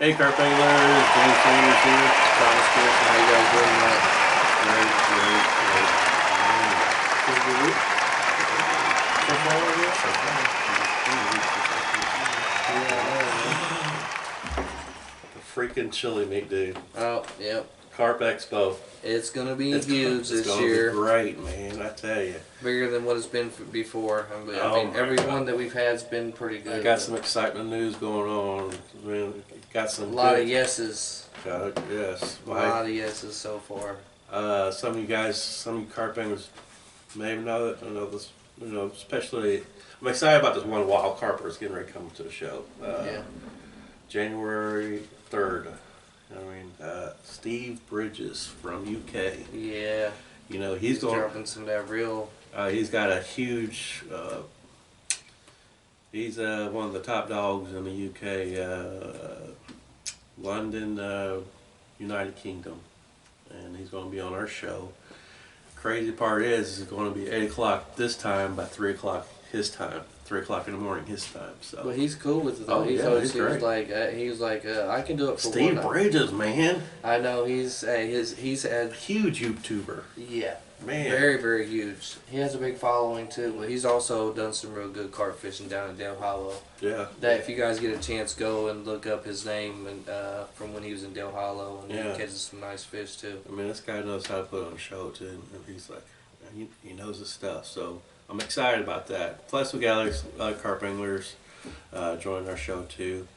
Hey, Carp Anglers, James Sanders here. Thomas Pearson, how you guys doing tonight? Great. The freaking chili meat, dude. Oh, yep. Carp Expo. It's gonna be huge this gonna year. Be great, man. I tell you. Bigger than what it's been before. I mean, every one that we've had's been pretty good. I got some excitement news going on. Man, got some. A lot of yeses. Got it. Yes. A lot of yeses so far. Some of you guys, some of you carp anglers, may know that. This. Especially, I'm excited about this one wild carper that's getting ready to come to the show. Yeah. January 3rd. Steve Bridges from UK. Yeah. He's going dropping some of that real. He's got a huge. He's one of the top dogs in the UK, London, United Kingdom, and he's going to be on our show. Crazy part is it's going to be 8 o'clock this time by 3 o'clock his time. 3 o'clock in the morning his time. So. But he's cool with it though. Oh, He he's was like, I can do it for Steve one. Bridges, man. I know he's had Huge YouTuber. Yeah. Man. Very, very huge. He has a big following too, but he's also done some real good carp fishing down in Del Hollow. Yeah. That if you guys get a chance, go and look up his name and from when he was in Del Hollow, and he catches some nice fish too. I mean, this guy knows how to put on a show too. And he's like, he knows his stuff. So I'm excited about that. Plus, we got other carp anglers joining our show too.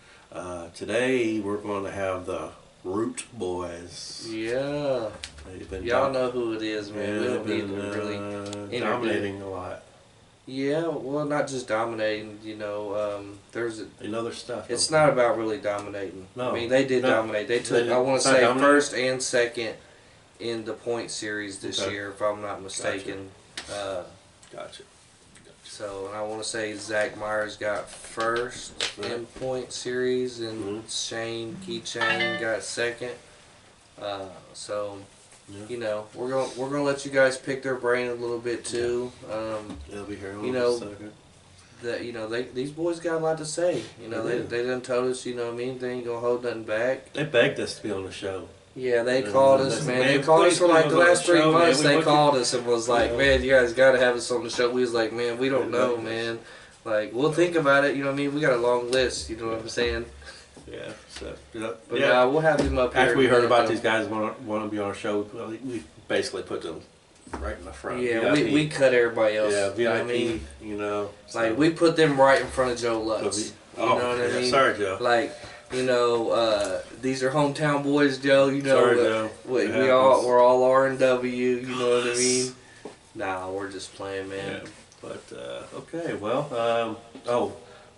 Today we're going to have the Root Boys. Yeah. Y'all know who it is, man. We don't need to really dominating a lot. Yeah, well, not just dominating. There's their stuff. It's not about really dominating. No. I mean, they did dominate. They took, I want to say, first and second in the point series this year, if I'm not mistaken. Gotcha. So, and I want to say Zach Meyer's got first in point series, and Keychain got second. So, we're gonna let you guys pick their brain a little bit too. They'll be here in a second. These boys got a lot to say. They done told us, they ain't gonna hold nothing back. They begged us to be on the show. Yeah, they called us, man. They called us for like the last 3 months. They called us and was like, man, you guys got to have us on the show. We was like, man, we don't know, man. Like, we'll think about it. We got a long list. You know what I'm saying? Yeah. So, but we'll have them up here. After we heard about these guys want to be on our show, we basically put them right in the front. Yeah, we cut everybody else. Yeah, VIP. Like we put them right in front of Joe Lutz. You know what I mean? Sorry, Joe. Like. These are hometown boys, Joe. Sorry, Joe. We're all R&W. You know what I mean? Nah, we're just playing, man. Yeah. But okay, well,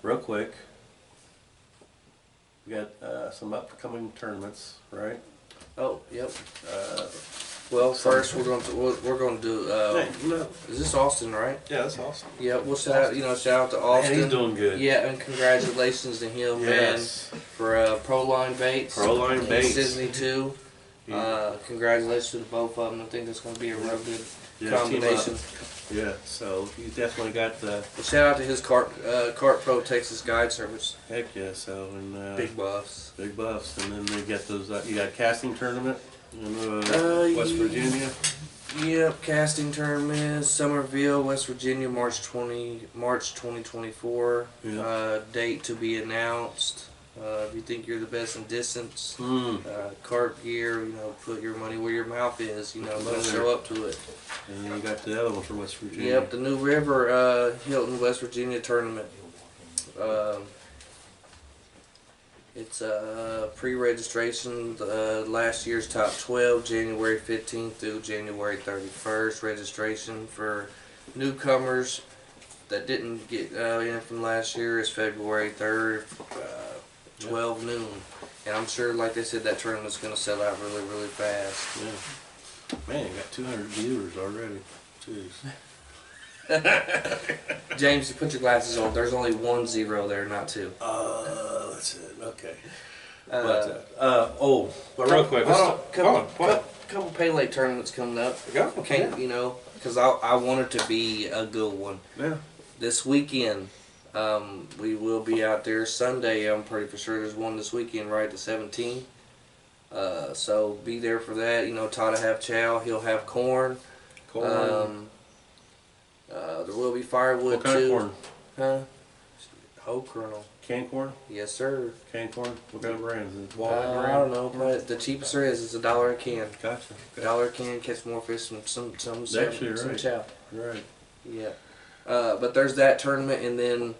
real quick, we got some upcoming tournaments, right? Oh, yep. Well, first we're going to do. Is this Austin, right? Yeah, that's Austin. Yeah, we'll shout out to Austin. Man, he's doing good. Yeah, and congratulations to him, man, for Proline Baits. Proline Baits. Disney too. Congratulations to both of them. I think that's going to be a real good combination. Yeah, so you definitely got the. Well, shout out to his Carp Pro Texas Guide Service. Heck yeah! So and big buffs. Big buffs, and then they get those. You got a casting tournament in West Virginia. Yep, casting tournament, Summerville, West Virginia, March 2024. Yeah. Date to be announced. If you think you're the best in distance, carp gear, put your money where your mouth is. Don't show up to it. And then you got the other one from West Virginia. Yep, the New River Hilton, West Virginia tournament. It's pre-registration. Last year's top 12, January 15th through January 31st. Registration for newcomers that didn't get in from last year is February 3rd, 12 noon. And I'm sure, like they said, that tournament's going to sell out really, really fast. Yeah. Man, you got 200 viewers already. Jeez. James, you put your glasses on. There's only 1 0 there, not 2. That's it. Okay. But real quick, couple paylake tournaments coming up. Okay. Because I want it to be a good one. Yeah. This weekend, We will be out there Sunday. I'm pretty for sure there's one this weekend, right? The 17th. So be there for that. You know, Todd will have chow. He'll have corn. There will be firewood what kind too. of corn? Huh? Whole kernel. Canned corn? Yes, sir. Canned corn? What kind of brands? Is it Walnut I brand? don't know, but the cheapest there is $1 a can. Gotcha. $1 a can, catch more fish and some Actually, some right. chow. Right. Yeah. But there's that tournament, and then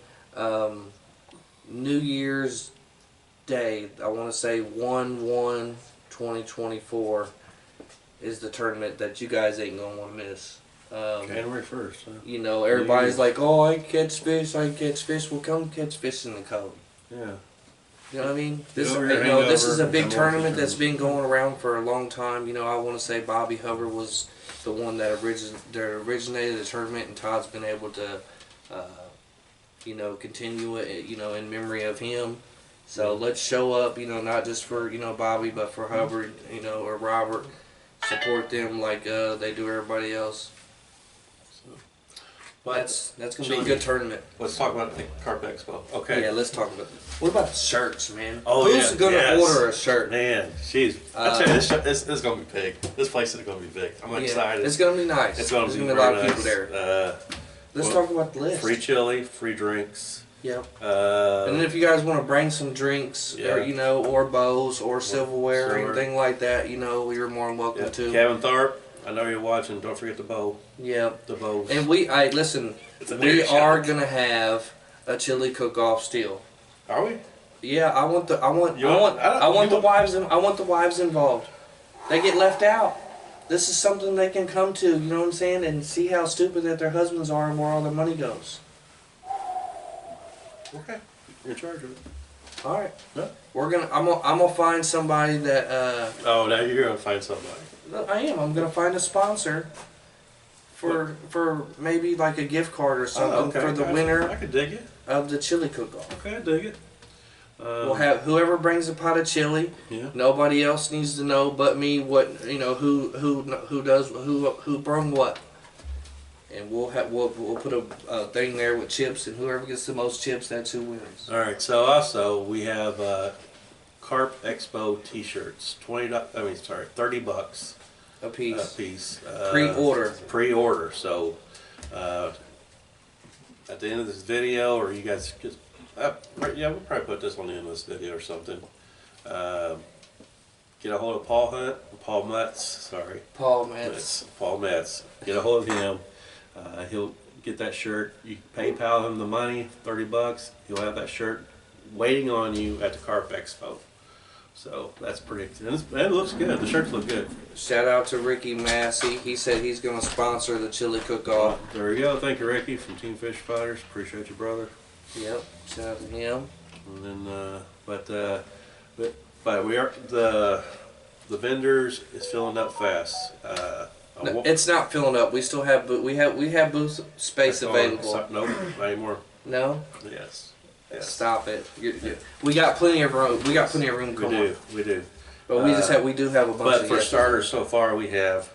New Year's Day, I want to say 1/1/2024 is the tournament that you guys ain't going to want to miss. January 1st. Huh? You know, everybody's like, oh, I can catch fish, I can catch fish. Well, come catch fish in the cold. Yeah. You know what I mean? This, Get over you your know, this hangover is a big and tournament watch the that's been going around for a long time. You know, I want to say Bobby Hubbard was the one that originated the tournament, and Todd's been able to, you know, continue it, you know, in memory of him. So let's show up, you know, not just for, you know, Bobby, but for Hubbard, you know, or Robert. Support them like they do everybody else. That's gonna be a good tournament. Let's talk about the Carp Expo. Okay. Yeah, let's talk about. What about the shirts, man? Oh, Who's yeah, gonna yes. order a shirt? Man, jeez. I tell you, this is going to be big. This place is going to be big. I'm excited. It's gonna be nice. It's going to be There's gonna be a lot very of people nice. there. Let's well, talk about the list. Free chili, free drinks. Yep. And And then if you guys want to bring some drinks, or Yeah. you know, or bows, or silverware, or silver. anything like that, you know, you're more than welcome to. Kevin Tharp, I know you're watching. Don't forget the bow. Yep. The bows. And listen. It's a We dare are shout. gonna have a chili cook-off still. Are we? Yeah, I want the You want- I don't- you wives involved. They get left out. This is something they can come to, you know what I'm saying, and see how stupid that their husbands are and where all their money goes. Okay. You're in charge of it. All right. Yeah. I'm gonna find somebody that Oh, now you're gonna find somebody. I'm gonna find a sponsor for maybe like a gift card or something for the gotcha. I winner could dig it. of the chili cook-off. Okay, I dig it. We'll have whoever brings a pot of chili. Yeah. Nobody else needs to know but me what you know who brung what, and we'll put a thing there with chips, and whoever gets the most chips, that's who wins. All right. So also we have Carp Expo T-shirts. $30 A a piece. piece. Pre-order. Pre-order. So at the end of this video, or you guys just we'll probably put this on the end of this video or something. Get a hold of Paul Metz. Paul Metz. Paul Metz. Get a hold of him. He'll get that shirt. You PayPal him the money, $30. He'll have that shirt waiting on you at the Carp Expo. So that's pretty. And it looks good. The shirts look good. Shout out to Ricky Massey. He said he's going to sponsor the chili cook-off. There you go. Thank you, Ricky, from Team Fish Fighters. Appreciate you, brother. Yep. Shout out to him. And then, but we are the vendors is filling up fast. No, it's not filling up. We still have we have booth space available. Nope, not anymore. No. Yes. Yes. Stop it. We got plenty of room. We got plenty of room. We do. But we do have a bunch. But of for yeses. starters, so far we have,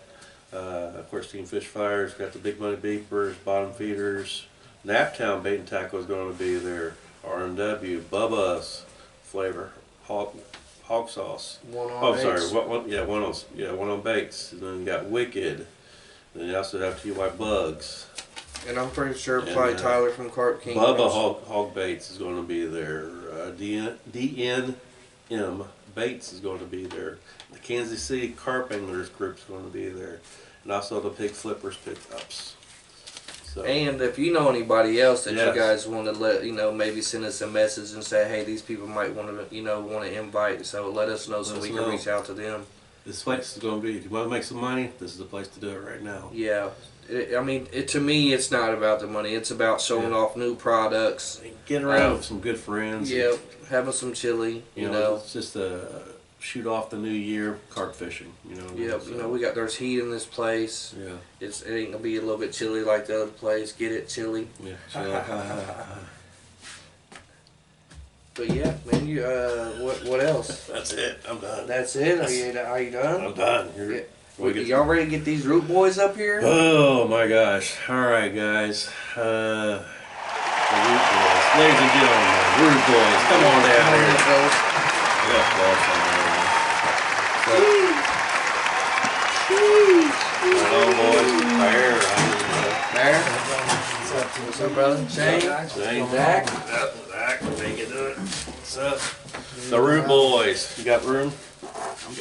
of course, Team Fish Fighters. Got the Big Money Beepers, Bottom Feeders. Naptown Bait and Tackle is going to be there. R&W, Bubba's Flavor, Hog Sauce. One on Oh, baits. sorry. One on baits. And then you got Wicked. Then you also have TY Bugs. And I'm pretty sure And, probably Tyler from Carp King. Bubba Hog Baits is going to be there. DNM Baits is going to be there. The Kansas City Carp Anglers Group is going to be there. And also the Pig Flippers Pickups. So, And if you know anybody else that Yes. you guys want to maybe send us a message and say, hey, these people might want to, want to invite. So let us know so Let us we can know. reach out to them. this place is going to be, if you want to make some money, this is the place to do it right now. Yeah. To me, it's not about the money. It's about showing off new products. Get around with some good friends. Yep. Having some chili, You know, it's just shoot off the new year carp fishing. Yep. So, There's heat in this place. Yeah. It ain't gonna be a little bit chilly like the other place. Get it, chilly. Yeah. So, But yeah, man. You what else? that's it. I'm done. That's it. Are you done? I'm done. Yeah. We get- Y'all ready to get these root boys up here? Oh my gosh. All right, guys. Root Boys. Ladies and gentlemen, Root Boys, come on down here. Yes, boss on there. Hello, boys. Meyer. Meyer? What's up, brother? Shane? Shane. Zach? Zach, make it do it. What's up? The Root Boys. You got room?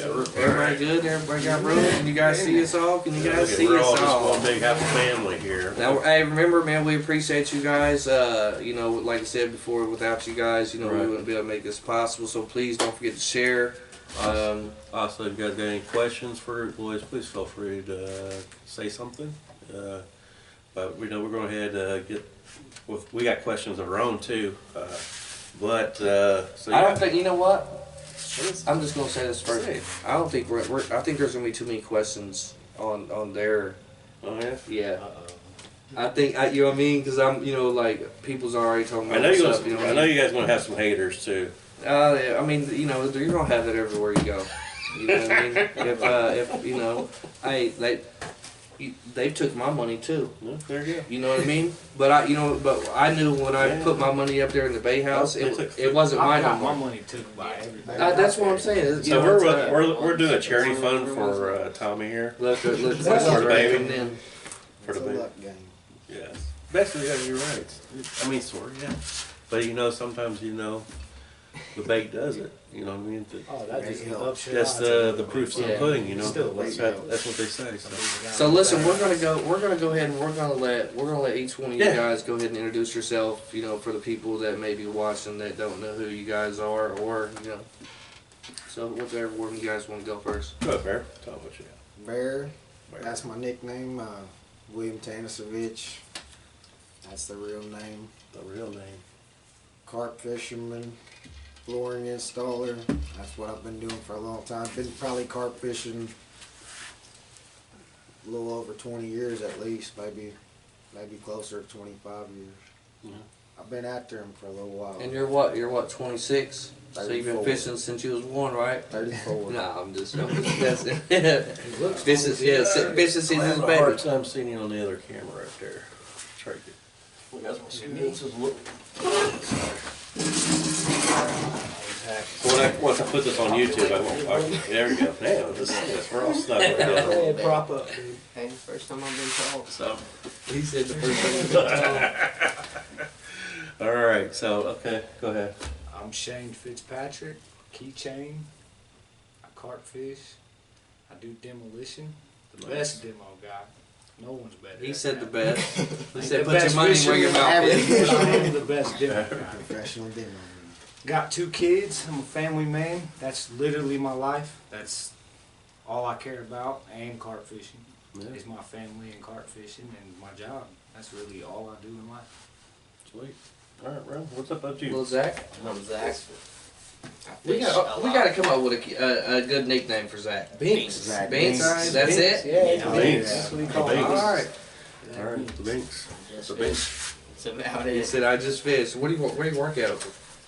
Everybody good? Everybody got room? Can you guys see us all? Can you guys see We're all us just all? one big happy family here. Now, hey, remember, man, we appreciate you guys. You know, like I said before, without you guys, you know, we wouldn't be able to make this possible. So please don't forget to share. Also, if you guys got any questions for Root Boys, please feel free to say something. But we know we're going ahead get. Well, we got questions of our own too. So I don't think, you know what? I'm just gonna say this first. I don't think I think there's gonna be too many questions on there. Oh yeah. Yeah. I think you know what I mean, because I'm, you know, like people's already talking about. I know stuff, you know what I know you guys gonna have some haters too. I mean, you know, you're gonna have that everywhere you go. You know what I mean? If you know, they took my money too. No, there you go. You know what I mean? But I knew when I put my money up there in the Bay House, it wasn't mine no more. My money took by everything. That's what I'm saying. So we're doing a charity fund for Tommy here. Look, For the baby. then. For the It's a baby. luck game. Yes. Basically, yeah, you're right. I mean, sort of, yeah. But you know, sometimes you know, the bake does it. You know what I mean? Oh, that just helps. That's the proof's in the Yeah. pudding. You know, Still that's what they say. So. So listen, we're gonna go ahead and we're gonna let each one of you Yeah. guys go ahead and introduce yourself. You know, for the people that may be watching that don't know who you guys are, or you know. So whichever one you guys want to go first. Go ahead, Bear. Tell them what you got. Bear, that's my nickname. William Tanasovich. That's the real name. The real name. Carp fisherman, flooring installer. That's what I've been doing for a long time. Been probably carp fishing a little over 20 years at least, maybe closer to 25 years. Mhm. I've been after him for a little while. And you're what? You're what? 26. So you've been 34. fishing since you was 1, right? 34. No, I'm just. That's it. Fishing season's I have a hard baby. time seeing you on the other camera right there. Try to get. You guys want to see me? Once I put this on YouTube, I won't. There we go. Now, we're all stuck right now. Hey, prop up, dude. Hey, first time I've been called. So, He said the first thing. all right. So, okay, go ahead. I'm Shane Fitzpatrick, keychain. I carp fish. I do demolition. The best demo guy. No one's better. He at said the that. best. He Ain't said the put your best money where your fisherman mouth ever, is. but I am the best demo guy. Professional demo. Got 2 kids. I'm a family man. That's literally my life. That's all I care about. And carp fishing Yeah, is my family, and carp fishing and my job. That's really all I do in life. sweet. All right, Ron. What's up about Little you? Zach. I'm Zach. We got to come up with a good nickname for Zach. Binks. Zach Binks. Binks. That's it. Yeah, Binks. That's what he The calls Binks. it. All right. All right, the Binks. The Binks. That's about He it. said I just fished. Where do you work out?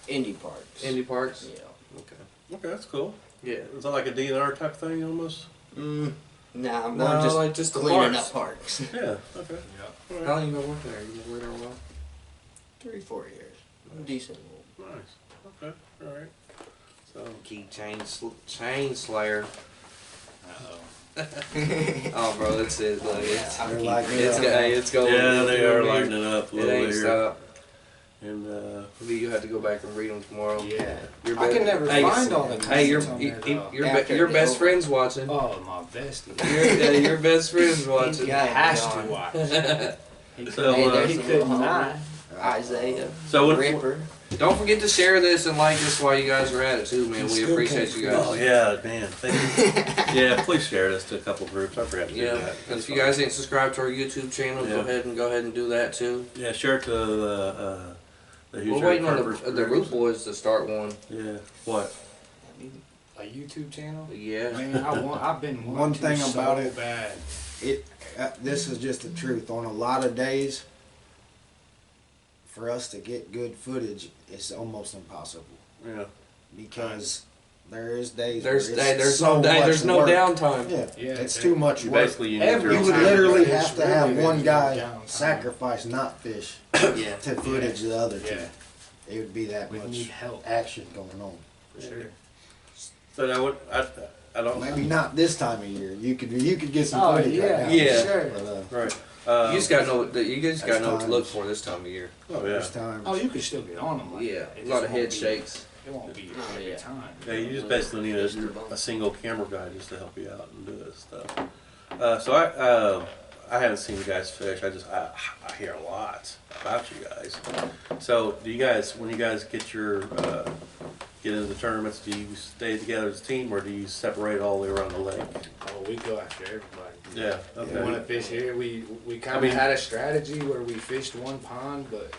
Indie parks. Indy Parks. Yeah. Okay. Okay, that's cool. Yeah. Is that like a DNR type thing almost? Nah, I'm No, more just, like just the cleaning parks. up parks. Yeah. Okay. Yeah. How long you been working there? You been working there a while? 3-4 years. I'm decent. Nice. Okay. All right. So. Key chain slayer. Uh-oh. Oh, bro, that's it. Look, it's They're like it's going. Yeah, they are It lighting it up a little ain't bit here. stop. And Maybe you have to go back and read them tomorrow. Yeah. Your I can never find all the Hey, your comments on there, your best friend's watching. Oh, my bestie. Your best friend's watching. Yeah. Has to watch. He So, Hey, there's he a couldn't little deny. Isaiah. so what? Ripper. Don't forget to share this and like this while you guys are at it too, man. We appreciate you Oh guys. yeah, man. Thank you. Yeah, please share this to a couple groups. I forgot to do Yeah, that. and if you guys ain't subscribed to our YouTube channel, Yeah. go ahead and do that too. Yeah, share it to the We're waiting on Carpers the groups. Root Boys to start one. Yeah. What? A YouTube channel? Yeah. Man, I've been One wanting to thing so about it- bad. This is just the truth. On a lot of days, for us to get good footage, it's almost impossible Yeah. because there is days. There's where it's there's so no day, much there's no work. downtime. Yeah, Yeah, it's there- too much You work. basically you need Every You to would time literally fish, have to really, have there's one no guy downtime. sacrifice not fish Yeah. to footage the other two. Yeah, It would be that we need much help action going on. for sure. So now I don't. Maybe not this time of year. You could get some Oh footage yeah, right now. Yeah. sure. But, Right. You just gotta know. You just gotta know what to look times. for this time of year. Oh yeah. there's times. Oh, you can still get on them. Like Yeah, that. It a just lot of won't head be- shakes. It won't be Oh, every yeah. time. Yeah, you just basically need a single camera guy just to help you out and do this stuff. So I haven't seen you guys fish. I hear a lot about you guys. So do you guys, when you guys get into the tournaments, do you stay together as a team or do you separate all the way around the lake? Oh, we go after everybody. Yeah. If we want to fish here, we kind I of mean- had a strategy where we fished one pond, but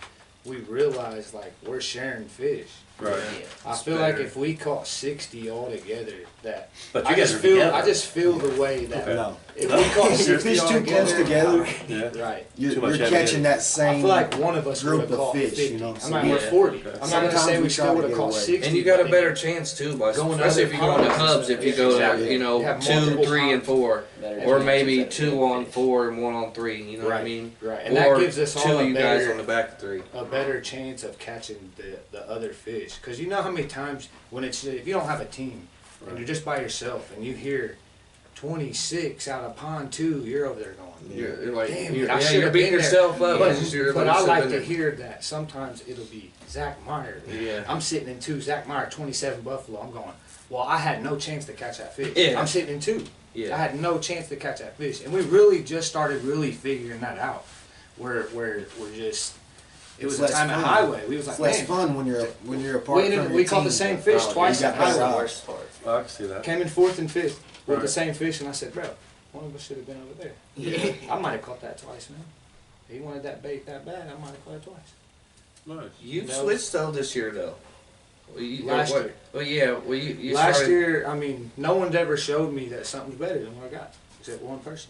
we realized like we're sharing fish. Right. Yeah. I feel like if we caught 60 all together, that But you I guys just are feel together. I just feel the way that Okay. No, if we caught if 60 you fish all too close together, Yeah. right? you're Too much catching heavy. that I same feel like one of us would group have of caught fish. 50. You know, I'm not gonna Yeah. 40. Okay. I'm not gonna Sometimes say we we try still to would have get caught away. 60. And you got a but better chance too, by Going especially other if you go into ponds, hubs. If you go, exactly. you know, You have 2, multiple 3, and ponds. 4, Better or chances maybe at 2 getting on fish. 4 and 1 on 3. You know what I Right, mean? right, and or that gives us all 2 a of you guys better- on the back 3. a better chance of catching the other fish. Because you know how many times when it's if you don't have a team and Right. you're just by yourself and you hear 26 out of pond 2, you're over there going, You're like, damn you're, it, I yeah, should you're have beating been there. yourself up. But, because you're but like I like sitting to there. hear that sometimes it'll be Zach Meyer. Yeah. I'm sitting in 2, Zach Meyer 27 buffalo. I'm going, well, I had no chance to catch that fish. Yeah. I'm sitting in 2. I Yeah. had no chance to catch that fish, and we really just started really figuring that out. Where we're just it was It's a less time at fun. highway. We was like, It's less man, fun when you're apart we, from your we caught team. the same fish Oh, twice you at got That's better the highway. odds. worst part. Well, I can see that. Came in 4th and 5th with the Right. same fish, and I said, bro, one of us should have been over there. Yeah. I might have caught that twice, man. He wanted that bait that bad. I might have caught it twice. Nice. You've No. switched though this year though. Well, Last year. Well, yeah. Well, you Last started, year, I mean, no one's ever showed me that something's better than what I got, except one person.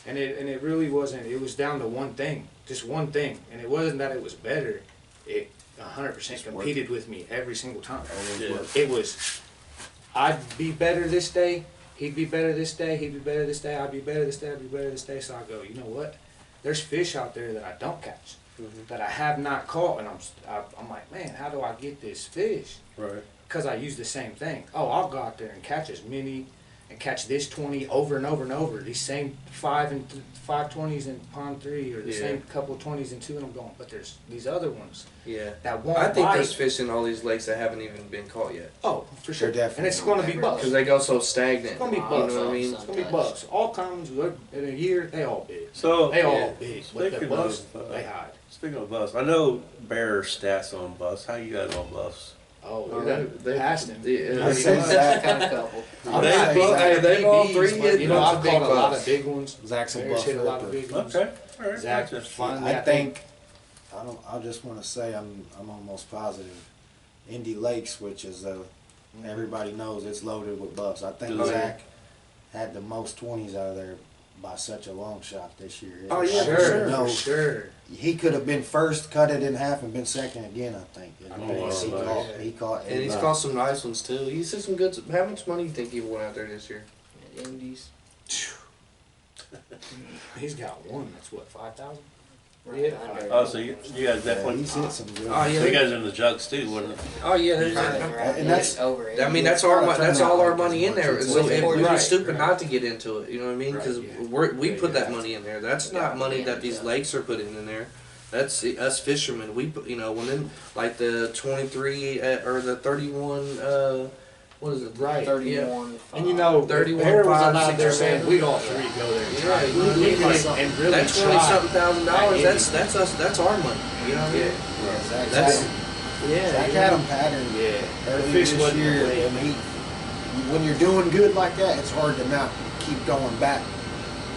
And it really wasn't. It was down to one thing, just one thing, and it wasn't that it was better. It 100% competed with me every single time. Yeah. It was, I'd be better this day. He'd be better this day. He'd be better this day. I'd be better this day. I'd be better this day. So I go, you know what? There's fish out there that I don't catch, that I have not caught, and I'm like, man, how do I get this fish? Right. Because I use the same thing. Oh, I'll go out there and catch as many, and catch this 20 over and over and over. These same 5 20s in pond 3, or the Yeah. same couple of 20s in 2, and I'm going, but there's these other ones Yeah. that won't I think bite. there's fish in all these lakes that haven't even been caught yet. Oh, for sure. They're And it's definitely going to be bucks. Because they go so stagnant. It's gonna be You bucks. know what I mean? It's gonna be bucks. All kinds. In a year, they all big. So They all Yeah. big. But the Speaking bucks, of, they hide. speaking of buffs, I know Bear stats on buffs. How you guys on buffs? Oh, Oh, we they- done they- passed him. yeah, I say Zach. Got a couple. I'm They- not- they- I'm not they- they've all BBs, three but, hit you know, bunch I've of big caught a lot bucks. of big ones. Zach's a Bears hit a lot of buffer. big ones. Okay. All right. Zach Gotcha. finally, I think I just want to say I'm almost positive. Indy Lakes, which is everybody knows it's loaded with buffs. I think Oh, yeah. Zach had the most 20s out of there by such a long shot this year. Oh, yeah, I for sure, sure. know for sure. he could have been first, cut it in half, and been second again. I think. I think he, so, caught, yeah. he caught. And he's buck. caught some nice ones too. He's seen some good. How much money do you think he went out there this year? Indies. He's got one. That's what, 5,000? Right Yeah. under. Oh, so you guys Yeah, definitely. he's hit some good. Oh, yeah. So you guys are in the jugs too, wasn't it? Oh yeah, Right there's. around And that's- over. I mean, that's It's our not a that's all turnout our like money as in much. there. It's So with if we'd be right, stupid right. not to get into it, you know what I mean? Right, Because yeah. we Yeah, put yeah. that money in there. That's not money that these lakes are putting in there. That's us fishermen. We put, you know, when them like the 23 or the 31. What is it? Right. 31. And you know, 31, Bear was 5, out 6, there or saying 7. we'd all three go there and Yeah, try. you know what I mean? And really That's try. $20-something thousand. Like, That's us. That's our money. You know what I mean? Yeah, Zach, That's- Zach, Yeah. Zach you had know? him patterned Yeah. early Fish this wasn't year, playing. and when you're doing good like that, it's hard to not keep going back.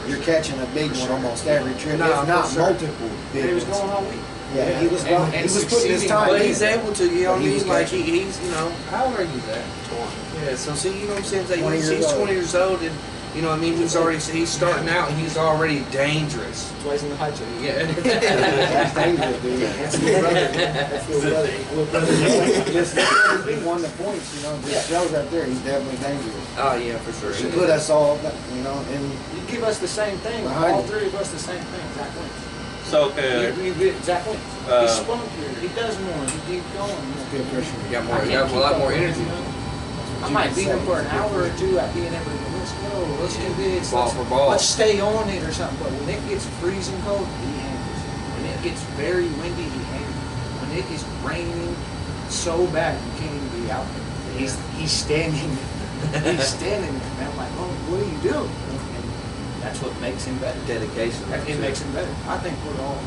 You're catching a big one almost every trip, No, if not for sure. multiple And big he was ones. going all week. Yeah, he was And- going. and He was putting his succeeding, time. But in. he's able to, you know what I But he mean? was Like catching. he's, you know, how old are you, Zach? 20. Yeah, so see, you know what I'm saying? Like, 20 he's years old. 20 years old, and You know what I mean? He's starting out and he's already dangerous. It's always in the high chair. Yeah. That's dangerous, dude. That's your brother. That's your brother. Little brother. Just because he won the points, you know, just shows right there. He's definitely dangerous. Oh yeah, for sure. He put us all, you know, in. You give us the same thing. Behind All him. three of us the same thing. Zach wins. So, okay, Zach wins. He's spunkier. He does more. He keeps going. Good Christian. You got more. You got a lot more energy. I might beat him for an hour or two at being able to, let's go, let's do this, Ball let's, for ball. let's stay on it or something. But when it gets freezing cold, he handles it. When it gets very windy, he handles it. When it is raining so bad, you can't even be out there. He's standing, he's standing there. And I'm like, oh, what are you doing? And that's what makes him better. Dedication. It makes him better. I think we're all.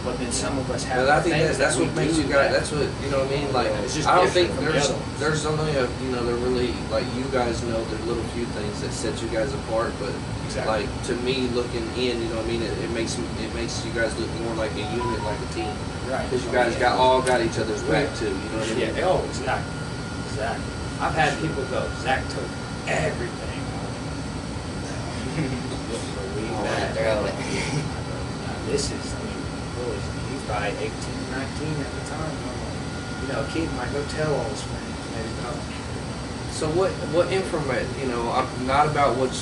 But then some of us have. But I think things that's that what we makes do you guys. that- That's what you know what I mean. Like It's just I don't think different from the other ones. there's only a they're really like you guys know there's little few things that set you guys apart. But Exactly. like to me looking in, you know what I mean. It makes you guys look more like a unit, like a team. Right. Because you guys all got each other's back too. You know what I mean? Yeah, oh, exactly. Exactly. I've had people go, Zach took everything. Believe that. This is, I mean, really, he's probably 18, 19 at the time. I'm like, you know, a kid might go tell all his friends, maybe not. So what information, you know, I'm not about what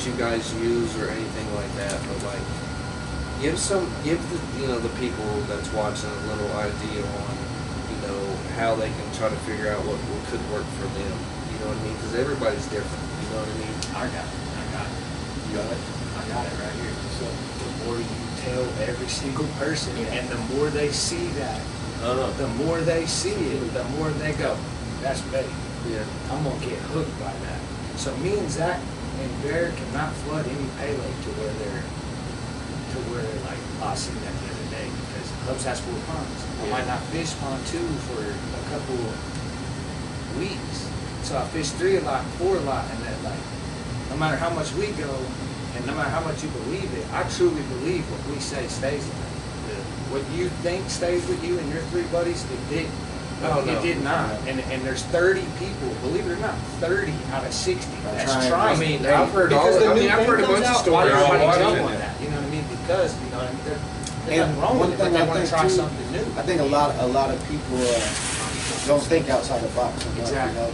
you guys use or anything like that, but like give the people that's watching a little idea on, you know, how they can try to figure out what could work for them. You know what I mean? Because everybody's different. You know what I mean? I got it. You got it? I got it right here. So the more you tell every single person, and the more they see that, the more they see it, the more they go, that's bait. Yeah. I'm gonna get hooked by that. So me and Zach and Bear cannot flood any paylake to where like I seen that the other day because Hubs has 4 ponds. I might not fish pond 2 for a couple of weeks. So I fish 3 a lot, 4 a lot, and that like no matter how much we go and no matter how much you believe it, I truly believe what we say stays with us. What you think stays with you and your 3 buddies, it didn't. Oh, no. It did not. And there's 30 people, believe it or not, 30 out of 60 that's trying. trying. I mean, I've heard because the new I've heard a thing bunch of comes out, why stories. does everybody Watching jump on it. that? You know what I mean? Because, you know, there's And nothing wrong one with it, but thing they I want to think try too, something new. I think a lot of people don't think outside the box enough. Exactly. You know,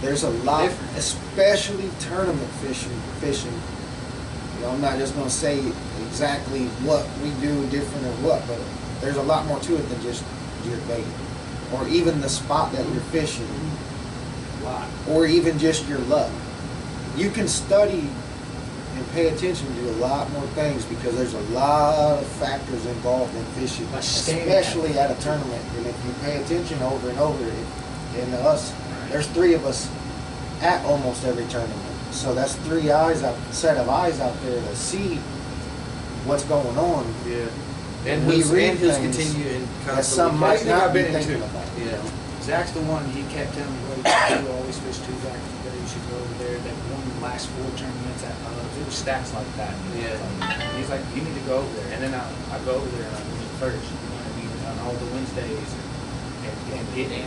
there's a lot, Different. especially tournament fishing. You know, I'm not just gonna say exactly what we do different or what, but there's a lot more to it than just your bait, or even the spot that you're fishing, A lot. or even just your luck. You can study and pay attention to a lot more things because there's a lot of factors involved in fishing, Like standing especially at a tournament. And if you pay attention over and over, and us, there's 3 of us at almost every tournament. So that's 3 set of eyes out there to see what's going on. Yeah. And And we who's read things continue and that some might might not not be been thinking into. about. Yeah. Zach's the one, he kept telling me, well, you always fish 2 Zach, you should go over there. They won the last 4 tournaments at Hubs. It was stats like that. Yeah. And he's like, you need to go over there. And then I go over there and I win it first. You know what I mean? On all the Wednesdays and getting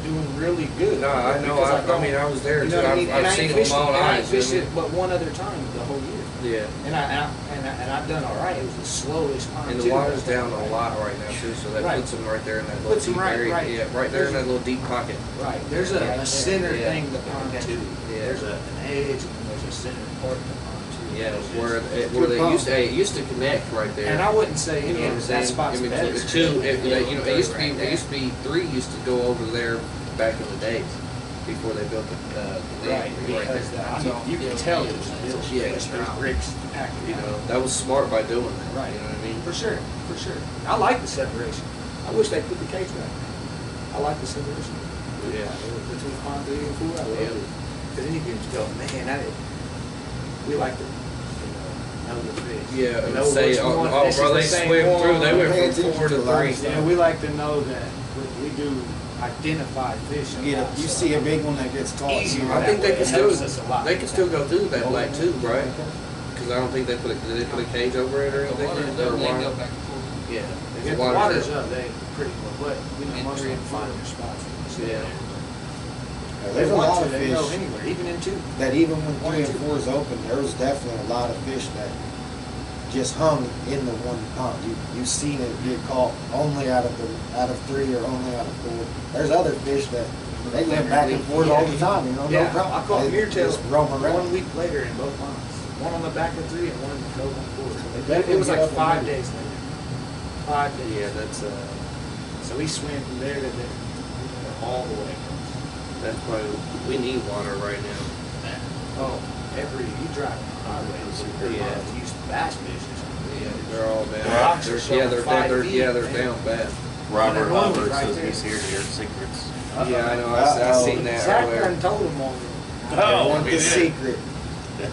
doing really good. No, I know. Because I mean, I was there you too. know what I mean? And I've I ain't seen them fished all it, and I eyes. ain't fished it but one other time the whole year. Yeah. And I've done all right. It was the slowest pond And too. the water's down a lot right now too, so that Right. puts them right there in that little Puts 'em deep right- area. right. Yeah, right there in that little deep pocket. Right. There's a center Yeah. thing to pond too. Yeah. There's an edge and then there's a center part to pond too. Yeah, It's where just- it used to connect right there. And I wouldn't say You know any what I'm of saying? that spot's I mean, better. the two, it used to be, Right it used to be 3 used to go over there back in the days before they built the Right, dam because you can tell it was built. Yeah. There's bricks packed You in. know, that was smart by doing that. Right. You know what I mean? For sure, for sure. I like the separation. I wish they put the cage back. I like the separation. Yeah. Between pond 3 and 4, I love Yeah. it. Because then you can just go, man, we like to, know the fish. Yeah, Know and say, which oh, one- oh this is bro, the they same swim through. They one. went Pay from attention 4 to to a lot of 3. Yeah, we like to know that we do identify fish. You get you see a big one that gets caught. Easier. I think they It can still, helps us a lot. they can still go through that black too, right? Because I don't think they did they put a cage over it or anything? Or wire? Yeah. If If the water's up, they pretty well, but we know most of them Three find and their spots. Yeah. There's a lot of They go fish anywhere, even in two. that even when 3 and 4 is open, there was definitely a lot of fish that just hung in the one pond. You've seen it get caught only out of 3 or only out of 4. There's other fish that they live back and forth all the time, you know, no Yeah, problem. I caught They mirtail just roam around. 1 week later in both ponds. One on the back of 3 and one in the cove on 4. Definitely It was get like up and 5 move. days later. 5 days. Yeah, that's So we swam from there to there, all the way. that's probably we need water right now. Oh, you drive on the highway, Yeah. you use bass fish or something. Yeah, they're all down. Rocks are Yeah, they're showing 5 down. feet, Yeah, they're man. down bad. Robert And the one Hubbard right says there. he's here to hear secrets. Yeah, I know. I Uh-oh. seen that Zach earlier. done told him on They Oh, want we the did. secret,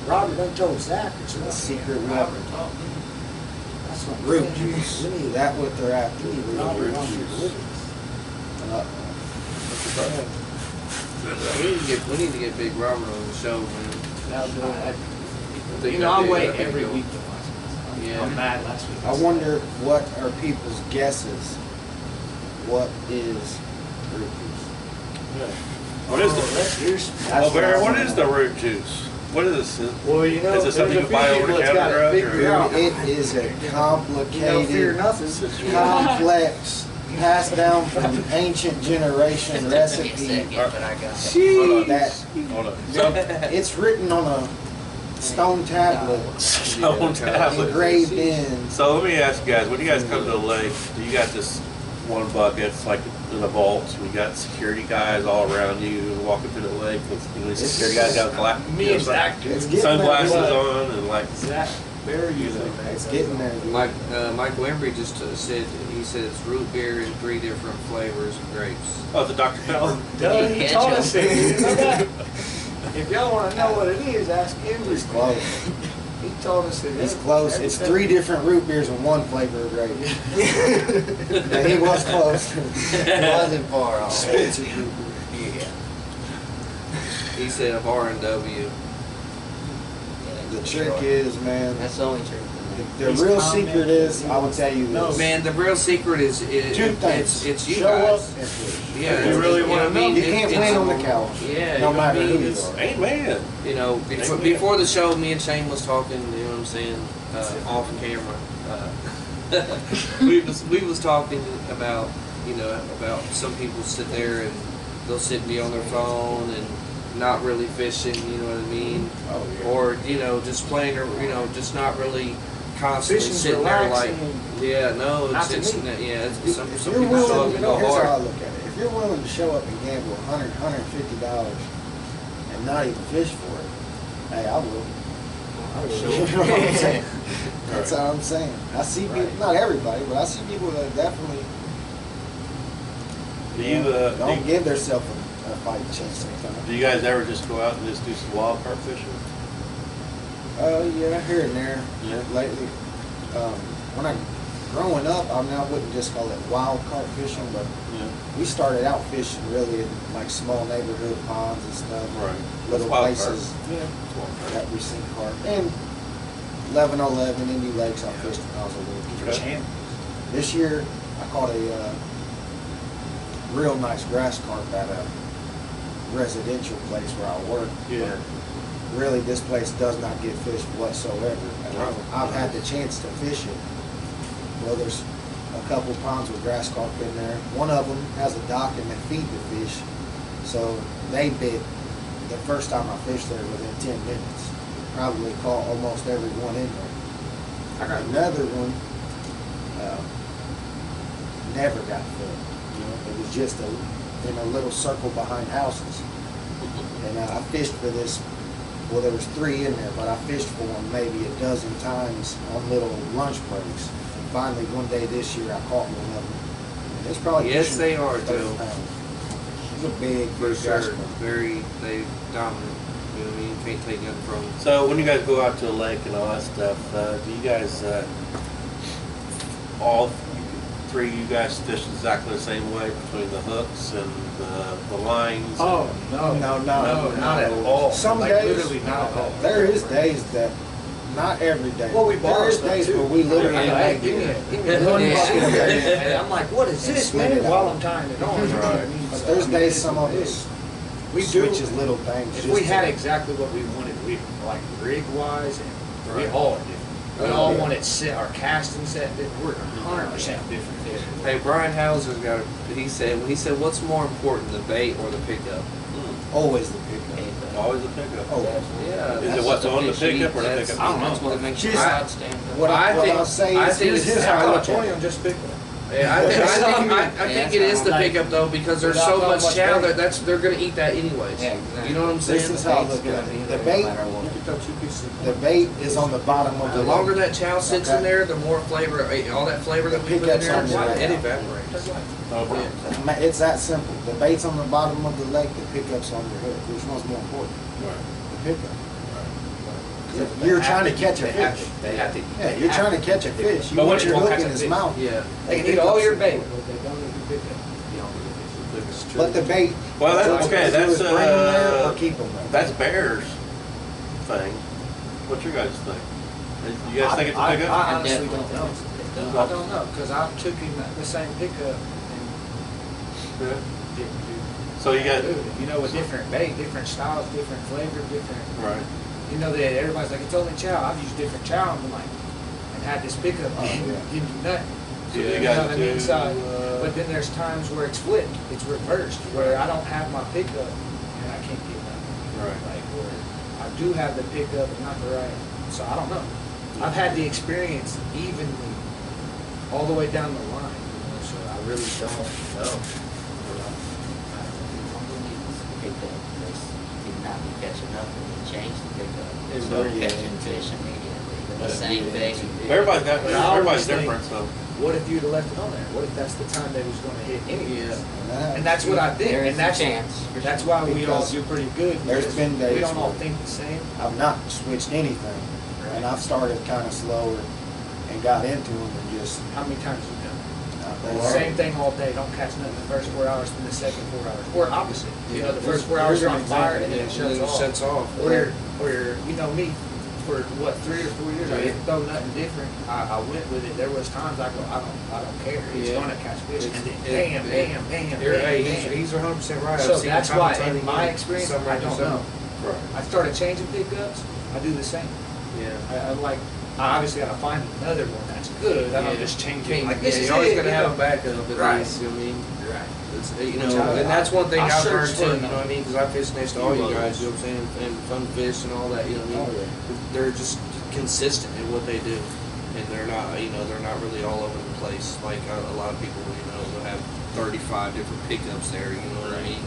Robert done told Zach. It's the what? secret weapon. That's what Root we need. juice. We need That's what they're after. we need Root Robert on juice. here with us. We need to get Big Robert on the show, man. That'll do it. think You know, I that'd be- wait that'd be every cool. week to watch this. Yeah. I'm mad last week. I wonder what are people's guesses? What is root juice? What is Oh, the? let's hear some. That's Well, Barry, I what wanna is know. the root juice? What is this? Well, you know, Is it something there's you buy a few over the people that's got counter it drug, figured or- out. It is a You don't fear complicated, nothing. complex, passed down from ancient generation recipe Hold that Hold on. it's written on a stone tablet, Stone tablet. engraved in. So let me ask you guys, when you guys come to the lake, do you got this one bucket, it's like in a vault, and you got security guys all around you walking through the lake with, you know, these security guys got black, Me and Zach do. It's getting sunglasses there. on and like, Zach, very usually. It's getting there. dude. Mike Wembry just said it's root beer in 3 different flavors of grapes. oh, the Dr. Pepper. Duh, he told us that. You know that? If y'all want to know what it is, ask him. He's close. He told us that. He's close. It's 3 different root beers and 1 flavor of grape. And he was close. It wasn't far off. Expensive root beer. Yeah. He said of R&W. The trick is, man, That's the only trick. the real secret is, I will tell you this. Man, the real secret is 2 things. it's you Show up guys. and fish. Yeah, If you really know wanna what I mean? You can't It's- win on the couch. Yeah, No you matter know what I who mean? you It's- are. Amen. You know, before the show, me and Shane was talking. You know what I'm saying? Off camera. We was talking about about some people sit there and they'll sit and be on their phone and not really fishing. You know what I mean? Oh, yeah. Or just playing or just not really constantly Fishing's sitting there like relaxing. Yeah, no, Not it's to me. some If some you're people show up willing, and go here's how I hard. look at it. If you're willing to show up and gamble $150 and not even fish for it, hey, I will. You know what I'm saying? That's all I'm saying. I see people, not everybody, but I see people that definitely Do you, don't give themselves a fight chance sometimes. do you guys ever just go out and just do some wild carp fishing? Yeah, here and there. Yeah. Lately, when I'm growing up, I wouldn't just call it wild carp fishing, but Yeah. we started out fishing really in like small neighborhood ponds and stuff. Right. Little That's wild places carp. that we seen carp. And 1111 Indy Lakes, I fished when I was a little kid. Okay. This year, I caught a real nice grass carp at a residential place where I work. Yeah. Really, this place does not get fished whatsoever. And I've had the chance to fish it. Well, there's a couple ponds with grass carp in there. One of them has a dock and they feed the fish. So they bit the first time I fished there within 10 minutes. Probably caught almost every one in there. I got Another one never got fed. It was just in a little circle behind houses. And I fished for this. Well, there was 3 in there, but I fished for them maybe a dozen times on little lunch breaks. And finally, one day this year, I caught one of them. And it's probably Yes, pushing they are, 30 Joe. pounds. It's a big, For big grass sure, carp. they dominant. You know what I mean? Can't take nothing from them. So when you guys go out to the lake and all that stuff, do you guys, all 3 of you guys fish exactly the same way between the hooks and the lines? Oh, no. No, not at all. Some Like, days, literally not at all. there is days that, not every day. Well, we there borrow is stuff, days too. where we literally Hey, make give me it. one Yeah. bucket of that. And I'm like, what is And this, split man? it out. While I'm tying it on. Right. But there's days some of us We do. switches, little things. If just we had to- exactly what we wanted, we like rig wise, and we Right. all are different. We Oh, all yeah. want it set, our casting set. We're 100% different. Hey, Brian Hauser's got. He said, what's more important, the bait or the pickup? Always the pickup. Always a pickup. Oh, Yeah. Is it what's on the pickup or the That's- pickup? I don't know. That's what makes Just- your ride stand up. what I think- I'll say I is think here's it's how I I'll look tell at you, it. I'm just picking. Yeah, I think it is the pickup though, because there's so Without much much chow bait. that they're gonna eat that anyways. Yeah, exactly. You know what I'm saying? This is how I look at it. The bait, the bait is on the bottom of The the longer leg. that chow sits in Okay. there, the more flavor, all that flavor that The we put in pickup's there, on the leg. it evaporates. Okay. It's that simple. The bait's on the bottom of the leg, the pickup's on your hook. Which one's more important? The pickup. You're trying to catch a fish. They have to. Yeah, you're trying to catch a fish. You But want when your you hook catch in a his fish, mouth. Yeah. They can eat all your bait, but they don't eat your pickup. But the bait. Well, that's what okay. you do is That's bring 'em there or keep 'em there. that's Bear's thing. What's your guys think? You guys think it's a pickup? I honestly Definitely don't know. think I don't know, because I took him the same pickup and Yeah. didn't do. So you got You know, with different bait, different styles, different flavor, different. right. You know that everybody's like, it's only chow. I've used different chow, and I'm like, and had this pickup, Oh, didn't yeah. do nothing. Yeah, you you know guys what I mean? do, So, but then there's times where it's flipped, it's reversed, where I don't have my pickup and I can't get nothing. Right. Like where I do have the pickup and not the right. So I don't know. I've had the experience evenly all the way down the line, you know, so I really don't know. Pickup, because you did not be catching up and you changed the pickup. It's So very catching fish immediately, but the same fish. Everybody's got But I always everybody's think- different. So What if you'd have left it on there? What if that's the time they was gonna hit anyways? Yeah. And that's what I think, There is and a that's, chance. for that's sure. why we all Because do pretty good. there's because been we days don't all where- think the same. I've not switched anything, and I've started kind of slower and got into them and just. How many times you done? Well, Same thing all day. Don't catch nothing the first 4 hours, then the second 4 hours, or opposite. You know, the first 4 hours are on fire and then it shuts off. Or you know me, for what 3 or 4 years, I didn't throw nothing different. I went with it. There was times I go, I don't care. It's Yeah. gonna catch fish, and then It- bam, bam, bam, You're, bam, hey, bam. he's 100% right. So I've seen that's time why, and time in my again, experience, summer I after don't summer. know. right. I started changing pickups. I do the same. Yeah. I like. I obviously gotta find another one that's good. I don't just change it. Like this yeah, is you're always it, gonna you have know? a backup at Right. least. You know what I mean? Right. It's, Which I- and that's one thing I I've learned searched too. for You know what I mean? Because I fish next to all you guys. You know what I'm saying? And fun fish and all that. You know what I mean? They're just consistent in what they do, and they're not. You know, they're not really all over the place. Like a lot of people, you know, will have 35 different pickups there. You know what I mean?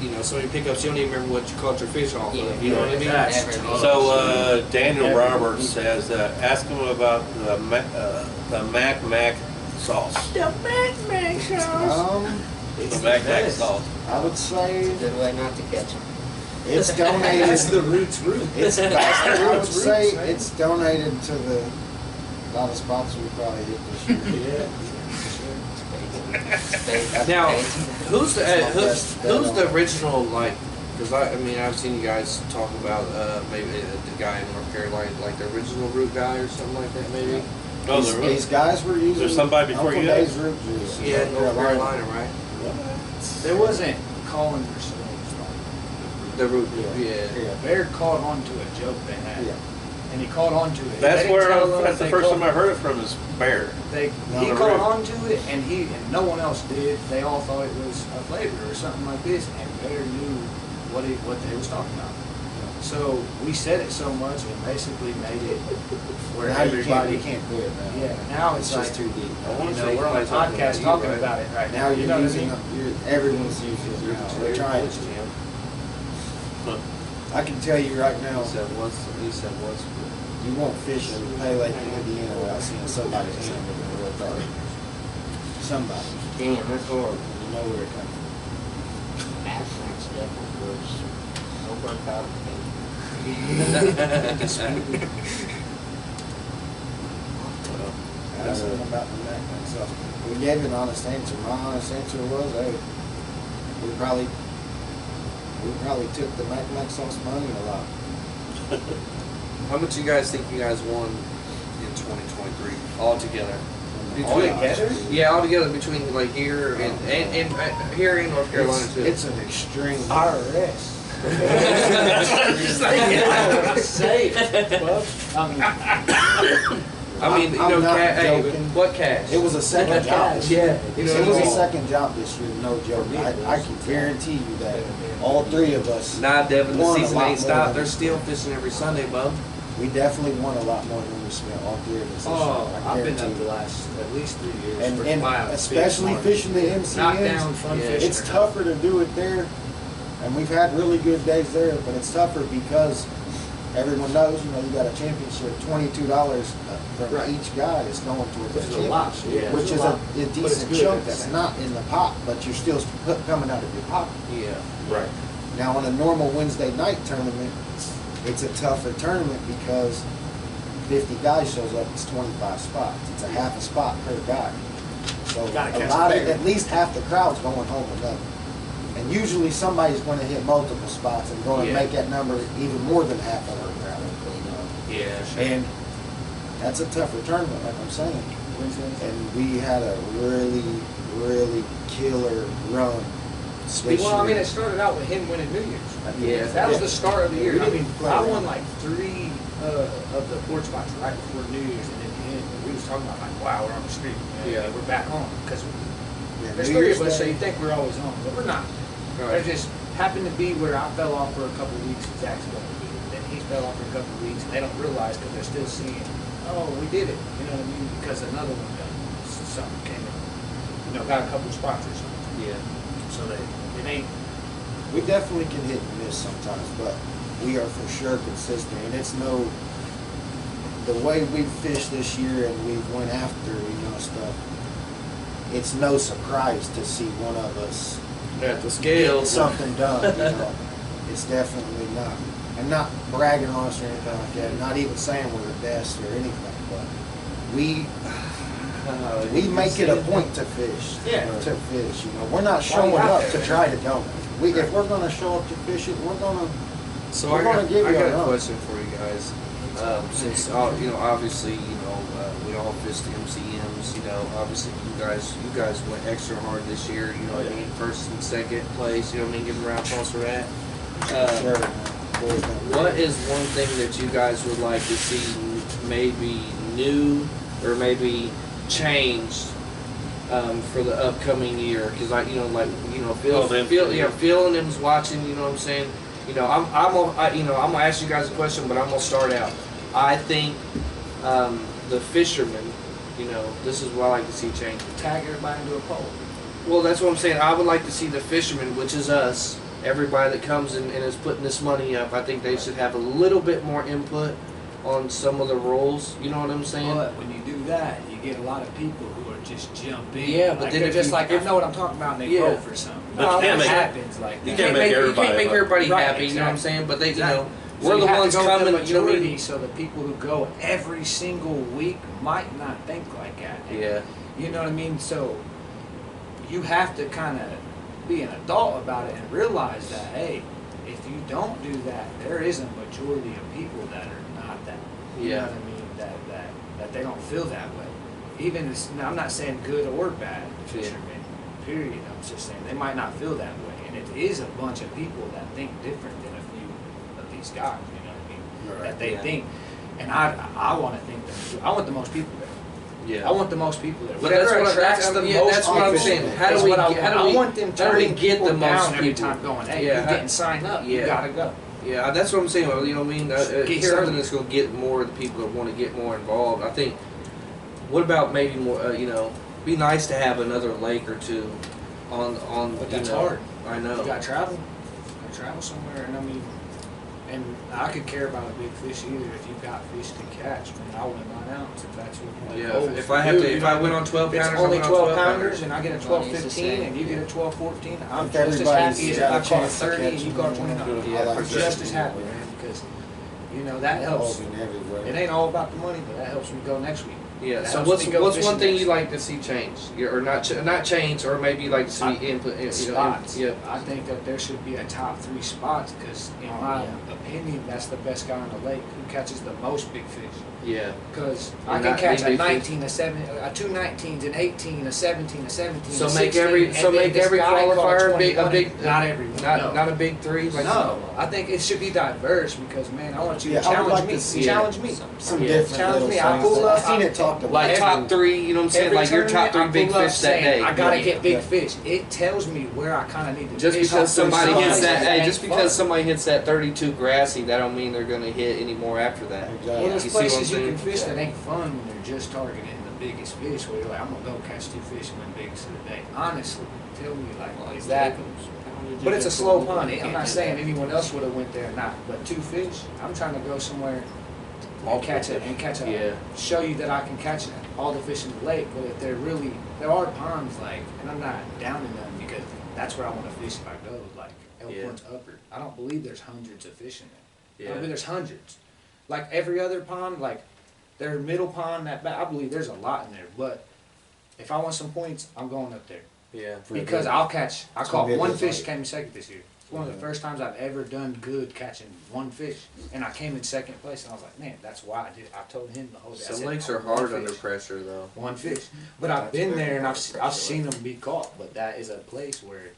You know, so many pickups, you don't even remember what you caught your fish off of. You know what I mean? Exactly. So Daniel Roberts says, ask him about the Mac sauce. Um, The Mac sauce. I would say It's a good way not to catch them. it's donated. That's the roots root. It's I would say man. it's donated to the lot of spots we probably hit this year. Now, who's the That's my who's, best who's bet the on it. original, like? Because I mean I've seen you guys talk about maybe the guy in North Carolina, like the original root guy or something like that, maybe. Oh, These guys were using. There's somebody before Uncle you Dave's guys? root juice. Yeah, in North Carolina, right? There wasn't calling for slaves. The root, yeah. Yeah. Bear caught on to a joke they had, Yeah. and he caught on to it. That's They didn't tell where us, that's the they first caught- time I heard it from is Bear. They No, he the caught root. on to it, and no one else did. They all thought it was a flavor or something like this, and Bear knew what they was talking about. So we said it so much and basically made it where Now you everybody can't do it now. Yeah, now It's it's just like, too deep. wanna you know, say we're on a somebody's talking podcast about you, talking right? about it right Now now. you're You know what I using mean? everyone's using it now. They're trying to. I can tell you right now, He said what's you won't fish in Paylake, Indiana without seeing somebody's hand with a real dart. Somebody. Damn, that's horrible. You know where it comes from. Absence definitely was no gunpowder. Ask them about the neck and stuff. We gave an honest answer. My honest answer was, hey, we probably took the Mac sauce money a lot. How much you guys think you guys won in 2023 altogether? All together? Yeah, all together between like here and here in North Carolina too. It's an extreme. IRS. Say it. I mean, you I'm know, not hey, joking. what cash? It was a second job. Yeah, you know It what was I a mean? second job this year, no joke. I can guarantee you that all three of us, Nah, Devin, the won a season lot ain't more stopped. than- They're still fishing every Sunday, bub. we definitely won a lot more than we spent, all three of us. this year, Oh, I I've been guarantee up the you. last at least 3 years. And, for and miles, especially fish, fishing the knock MCNs, down fun Yeah. fishing. it's tougher to do it there. And we've had really good days there, but it's tougher because everyone knows, you know, you got a championship, $22 from Right. each guy is going towards Which the is a lot, championship, yeah, which it's a is lot. a it's decent good chunk at the that's same not in the pot, but you're still coming out of your pocket. Yeah. Right. Now, on a normal Wednesday night tournament, it's a tougher tournament because 50 guys shows up, it's 25 spots. It's a half a spot per guy. So Gotta a catch lot a of, bear. at least half the crowd's going home with nothing. And usually somebody's going to hit multiple spots and going to Yeah. make that number even more than half of our crowd. Yeah, sure. And that's a tougher tournament, like I'm saying. And we had a really, really killer run. this Well, I mean, year. it started out with him winning New Year's. Yeah. That was the start of the year. We I didn't mean, even play I around. won like 3 of the port spots right before New Year's, and then we was talking about like, wow, we're on the street. Yeah. We're back home because Yeah, there's New 3 Year's of us, so Day. you think we're always home, but we're not. Right. There just happened to be where I fell off for a couple of weeks, and Zach's going to do it. Then he fell off for a couple of weeks, and they don't realize because they're still seeing, oh, we did it. You know what I mean? Because another one done something came in, you know, got a couple of spots or something. Yeah. So that it ain't. We definitely can hit and miss sometimes, but we are for sure consistent. And it's no, the way we fished this year and we went after, you know, stuff, it's no surprise to see one of us At the get scales. something done, you know. It's definitely not. And not bragging on us or anything like that, not even saying we're the best or anything, but we make it a point to fish. Yeah. To fish, you know. We're not Why showing you out up there? to try to don't. If we're gonna show up to fish it, we're gonna. So We're I gonna got, give I you got a a run. question for you guys. Since you know, obviously, you know, we all fish the MCMs. You know, obviously, you guys went extra hard this year. You know what I mean? First and second place. You know what I mean? Giving round applause for that. Sure, man. Boys done What great. is one thing that you guys would like to see maybe new or maybe changed for the upcoming year? Because I, you know, like, you know, Phil and them's watching. You know what I'm saying? You know, I'm gonna ask you guys a question, but I'm gonna start out. I think the fishermen, you know, this is what I like to see change. Tag everybody into a pole. Well, that's what I'm saying. I would like to see the fishermen, which is us, everybody that comes in and is putting this money up. I think they should have a little bit more input on some of the rules. You know what I'm saying? But when you do that, you get a lot of people who are just jumping. Yeah, but like then they're if just you- like, I know what I'm talking about, and they Yeah. vote for something. But you can't That make- happens like you that. can't make you everybody can't make vote. everybody Right, happy. You know what I'm exactly. saying? But they, Exactly. you know, So we're you the have to ones go with coming. the You know what I majority, mean? so the people who go every single week might not think like that. Yeah. You know what I mean? So you have to kind of be an adult about it and realize that, hey, if you don't do that, there is a majority of people that are not that. You Yeah. know what I mean? That they don't feel that way. Even now, I'm not saying good or bad fishermen. Period. I'm just saying they might not feel that way, and it is a bunch of people that think different than a few of these guys. You know what I mean? That they Yeah. think, and I want to think that I want the most people there. Yeah. I want the most people there. But that's Whatever what attracts that's, the yeah, most that's what I'm people saying. How is do we what I get? want. How do we I want them how do we turning get the people most down every people? time going, hey, Yeah, you're how- getting signed up. You yeah. gotta go. Yeah, that's what I'm saying. You know what I mean? Get It's here something early. that's going to get more of the people that want to get more involved. I think. What about maybe more? You know, be nice to have another lake or two on. But you that's know, hard. I know. You gotta travel. You gotta travel somewhere, and I mean, and I could care about a big fish either if you've got fish to catch. I mean, I'll win 9 ounce if that's what. Yeah, goal if is I to have do, to, you if know I what win mean? on 12 If it's pounders, only I win on 12 12 pounders and I get a 12 Money's the 15 same. and you get a 12 14, I'm If just as everybody's happy as if got a I caught chance to 30 and catch you them, caught 29. Yeah, like I'm for just sure. as happy, man, because you know that helps. Holding everywhere. It ain't all about the money, but that helps me go next week. Yeah. That So helps me go what's fishing one thing next you like to see change, or not change, or maybe you like to see input? spots. Yeah. I think that there should be a top 3 spots because, in my opinion, that's the best guy on the lake who catches the most big fish. Yeah. Because And I can not catch a big fish. 19, a 7, a 2 19s, an 18, a 17, a 17. So a make 16, every and so then make this every guy caught qualifier a big 21. Not everyone. not a big 3. Like No, I think it should be diverse because, man, I want you Yeah, to I would challenge like me. to see Challenge me. Some Yeah. different Challenge little me. I things. pull up, I've seen it talked about. like top Every- 3. You know what I'm saying? Every Like your top 3 tournament, I big pull up fish that saying, day. I gotta Yeah. get big Yeah. fish. It tells me where I kind of need to Just fish. because somebody Some hits that, places hey, ain't just because fun. somebody hits that 32 grassy, that don't mean they're gonna hit any more after that. Exactly. Well, You there's see what I'm places you saying? can fish that ain't fun when they're just targeting the biggest fish. Where you're like, I'm gonna go catch 2 fish and win biggest of the day. Honestly, tell me, like, is that? But it's a slow pond. I'm not saying anyone else would have went there or not. But 2 fish, I'm trying to go somewhere and catch it and catch a. Yeah. Show you that I can catch all the fish in the lake. But if there are ponds like, and I'm not downing them because that's where I want to fish if I go. Like Elkhorn's Upper. I don't believe there's hundreds of fish in there. I believe there's hundreds. Like every other pond, like their middle pond, I believe there's a lot in there. But if I want some points, I'm going up there. Yeah. Because I gonna caught be a one good fish, fight. came second this year. It's one of the first times I've ever done good catching one fish. And I came in second place and I was like, man, that's why I did. I told him the whole day. I Some said, lakes "Oh, are one hard fish, under pressure though. one fish. But I've been there and I've seen them be caught. But that is a place where,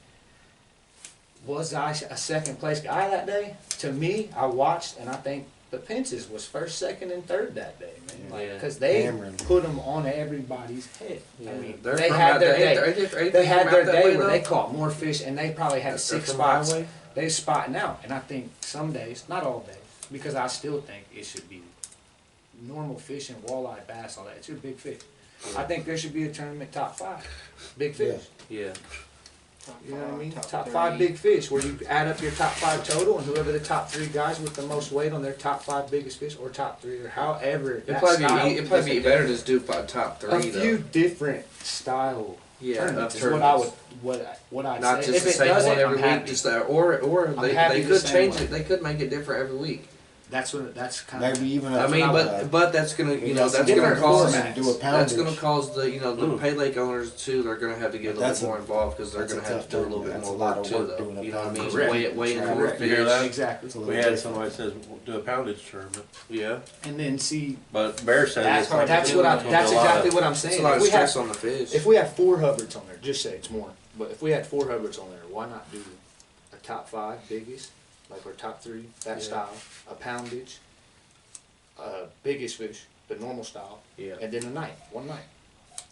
was I a second place guy that day? To me, I watched and I think the Pences was first, second, and third that day, man. Like, Yeah. because they Hammering. put them on everybody's head. I Yeah. mean, They're they from had out their there. day. They had their day where they caught more fish and they probably had They're 6 from spots. highway? They spotting out. And I think some days, not all days, because I still think it should be normal fishing, walleye, bass, all that. It's your big fish. I think there should be a tournament top 5. Big fish. Yeah. You know what I mean? Top 5 big fish, where you add up your top 5 total, and whoever the top 3 guys with the most weight on their top 5 biggest fish, or top 3, or however. It'd probably be better to just do top 3 a though. few different style Yeah, tournaments of is tournaments. what I'd Not say. just If the it same doesn't, one every I'm week, happy. just that, or I'm happy they the could same change way. it. They could make it different every week. That's kind of. Maybe even I a mean, format. but that's gonna that's gonna different cause formats. Do a that's gonna poundage. cause the the pay lake owners too. They're gonna have to get a But little that's bit more involved because they're that's a gonna have tough to do a little thing. bit That's more a lot work of too, work though. doing a You know what I mean? poundage. Weigh in more Correct. fish. You hear that? Exactly. It's a We little had different. somebody that says do a poundage tournament, Yeah, And then see, but Bear says that's it's like that's it's what gonna be that's a lot exactly of- what I'm it's saying. a lot If of we have stress on the fish. If we had 4 Hubbards on there, just say it's more. But if we had 4 Hubbards on there, why not do a top 5 biggest, like our top 3, that Yeah. style, a poundage, biggest fish, the normal style, Yeah. and then one night.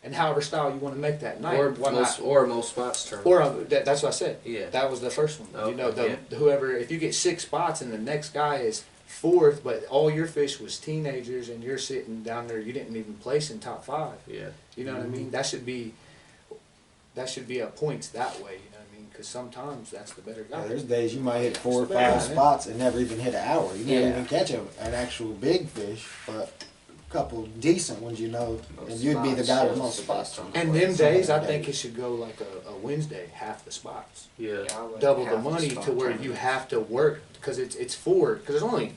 And however style you want to make that night, Or why most not? or most spots tournament. Or that's what I said. Yeah. That was the first one. You know, Okay, whoever, if you get 6 spots and the next guy is 4th, but all your fish was teenagers and you're sitting down there, you didn't even place in top 5. Yeah. You know what I mean? That should be a points that way. You know what I mean? Because sometimes that's the better guy. Yeah, there's days you might hit 4 or It's bad, 5 man. spots and never even hit an hour. You never Yeah. even catch an actual big fish, but a couple decent ones, you know, and you'd be the guy with most spots. And them days, I think it should go like a Wednesday, half the spots, Yeah. double the money to where you have to work because it's 4. Because there's only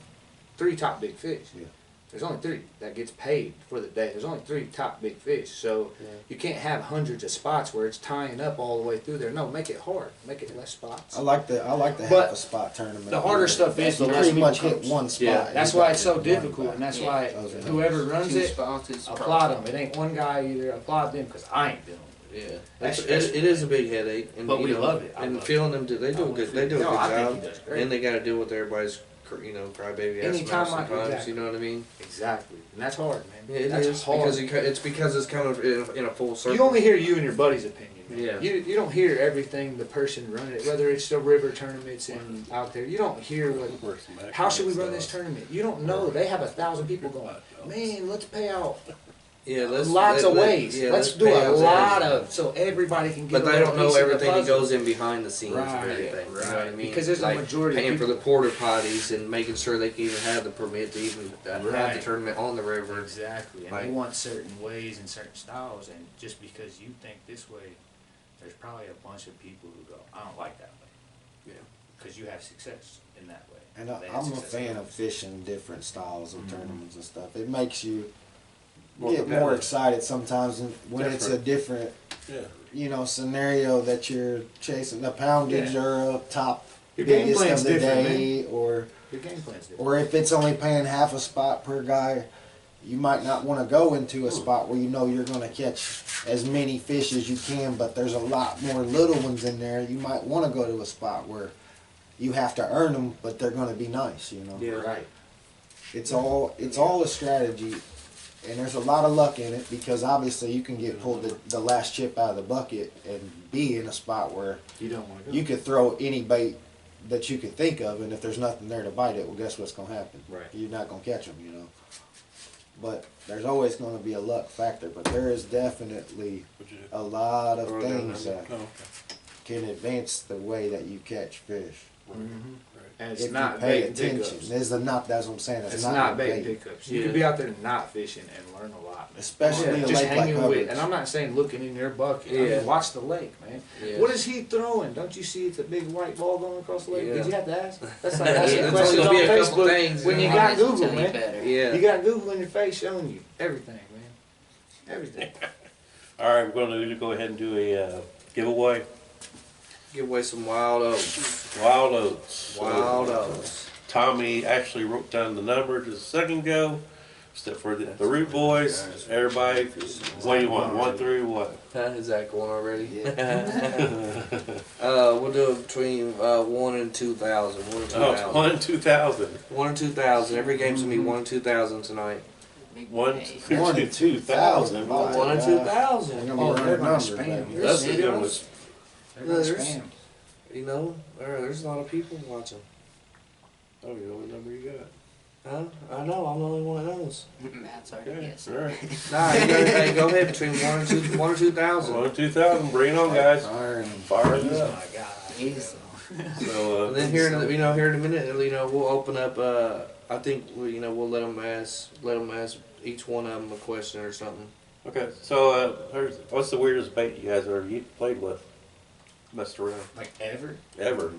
3 top big fish. Yeah. There's only 3 that gets paid for the day. There's only 3 top big fish. So you can't have hundreds of spots where it's tying up all the way through there. No, make it hard. Make it less spots. I like the But half a spot tournament. the harder stuff is the you less pretty people much hit comes. one spot. Yeah. you That's got why it's so your money difficult, back. and that's Yeah. why Those are whoever runs 2 it, spots is applaud them. It ain't one guy either. Applaud them because I ain't doing it. Yeah. That's- It is a big headache, and But you we know, love it. I and love feeling them do they do a good they do a No, good I think job, he does great. and they got to deal with everybody's crybaby ass Anytime mouth I- sometimes. exactly. You know what I mean? Exactly, and that's hard, man. Yeah, it that's is hard. because it's kind of in a full circle. You only hear you and your buddy's opinion. Man. Yeah. You don't hear everything the person running it, whether it's the river tournaments and out there. You don't hear what. Where's some back How should we stuff? run this tournament? You don't know. They have 1,000 people going. Man, let's pay out Yeah, let's lots of let- ways. yeah, let's do pay a out lot everything. of so everybody can get. But a they little don't know piece of the everything that puzzle. goes in behind the scenes Right, of everything. You know what I right. mean? Because there's a like majority of paying for people- the porta potties and making sure they can even have the permit to even have Right. the tournament on the river. Exactly, and Like- they want certain ways and certain styles, and just because you think this way, there's probably a bunch of people who go, I don't like that way. Yeah. Because you have success in that way. And They have I'm a success fan in of that. fishing different styles of tournaments and stuff. It makes you get more excited sometimes when it's a different, Yeah. Scenario that you're chasing. The poundage or a top Your game biggest plan's of the different, day, or Your game plan's different. or if it's only paying half a spot per guy, you might not want to go into a spot where you know you're going to catch as many fish as you can, but there's a lot more little ones in there. You might want to go to a spot where you have to earn them, but they're going to be nice, Yeah. Right. It's all a strategy, and there's a lot of luck in it because obviously you can get pulled the last chip out of the bucket and be in a spot where You don't want to go. you could throw any bait that you could think of, and if there's nothing there to bite it, well, guess what's going to happen? Right. You're not going to catch them, But there's always going to be a luck factor, but there is definitely a lot of things that Oh, okay. can advance the way that you catch fish. Mm-hmm. And it's If not you pay bait attention. pickups. That's what I'm saying. It's not not your bait pickups. You Yeah. could be out there not fishing and learn a lot. Man. Especially a just lake like hanging with, Hubbard's. and I'm not saying looking in your bucket. I Yeah. mean, watch the lake, man. Yeah. What is he throwing? Don't you see it's a big white ball going across the lake? Yeah. Did you have to ask? That's like Yeah, asking there's questions only on gonna be a couple Facebook things, when you yeah. got Always Google, tell you man. better. Yeah. You got Google in your face showing you everything, man. Everything. All right, we're going to go ahead and do a giveaway. Give away some wild oats. Wild oats. Wild oats. Tommy actually wrote down the number just a second ago. Except for the Root Boys. Everybody, what do you want? 1 through what? Is that going already? We'll do it between 1 and 2,000. 1 and 2,000. Oh, 1 2000. 1 and 2,000. Every game's gonna be 1 and 2,000 tonight. Big 1 day. 2000. Oh, 1 and yeah. 2,000. They're Oh, gonna be they're running gonna numbers, spam. baby. That's the Yes, good it one. is. They're gonna There's- spam. You know, there's a lot of people watching. Oh, you know what number you got? Huh? I know. I'm the only one that knows. Matt's already Okay, guessed. all right. Nah, you gotta, hey, go ahead between 1 and 2, 1 or 2,000. 1 2000. Bring it on, guys. Iron. Fire it Oh up. my God. He's So, And then here in a minute, we'll open up. I think we'll let them ask each one of them a question or something. okay. So, what's the weirdest bait you guys ever played with? Messed around. Like ever? Ever?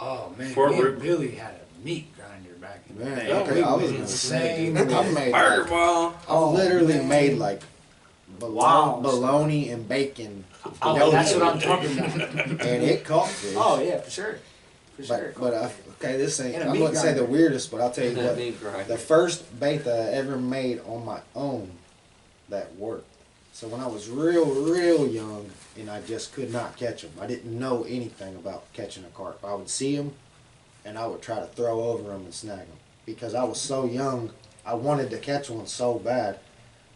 Oh man, For me and Root- Billy had a meat grinder back in the Man, day. okay, We I was was gonna insane. I made like, Fireball. I literally man. made like Wow. bologna and bacon, Oh, that's what I'm talking about. and it caught fish. Oh yeah, for sure. For sure. Okay, this ain't. And a I meat wouldn't say the grinder. weirdest, but I'll tell you what. Meat grinder. The first bait that I ever made on my own that worked. So when I was real young, and I just could not catch them. I didn't know anything about catching a carp. I would see them, and I would try to throw over them and snag them because I was so young. I wanted to catch one so bad,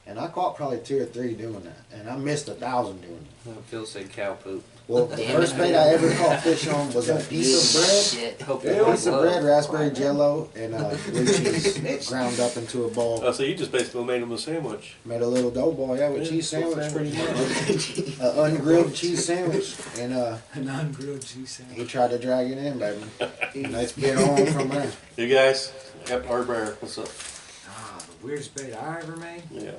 and I caught probably 2 or 3 doing that, and I missed 1,000 doing it. Phil said cow poop. Well, the first bait I ever caught fish on was a piece of bread. Shit. Hope A piece of bread, raspberry jello, and blue cheese ground up into a ball. Oh, so you just basically made them a sandwich. Made a little dough ball, yeah, with Yeah, cheese little sandwich, pretty much. An ungrilled cheese sandwich, and An ungrilled cheese he sandwich. tried to drag it in, baby. And it's been on from there. You guys? Yep, Hard Bear. What's up? Ah, the weirdest bait I ever made. Yeah,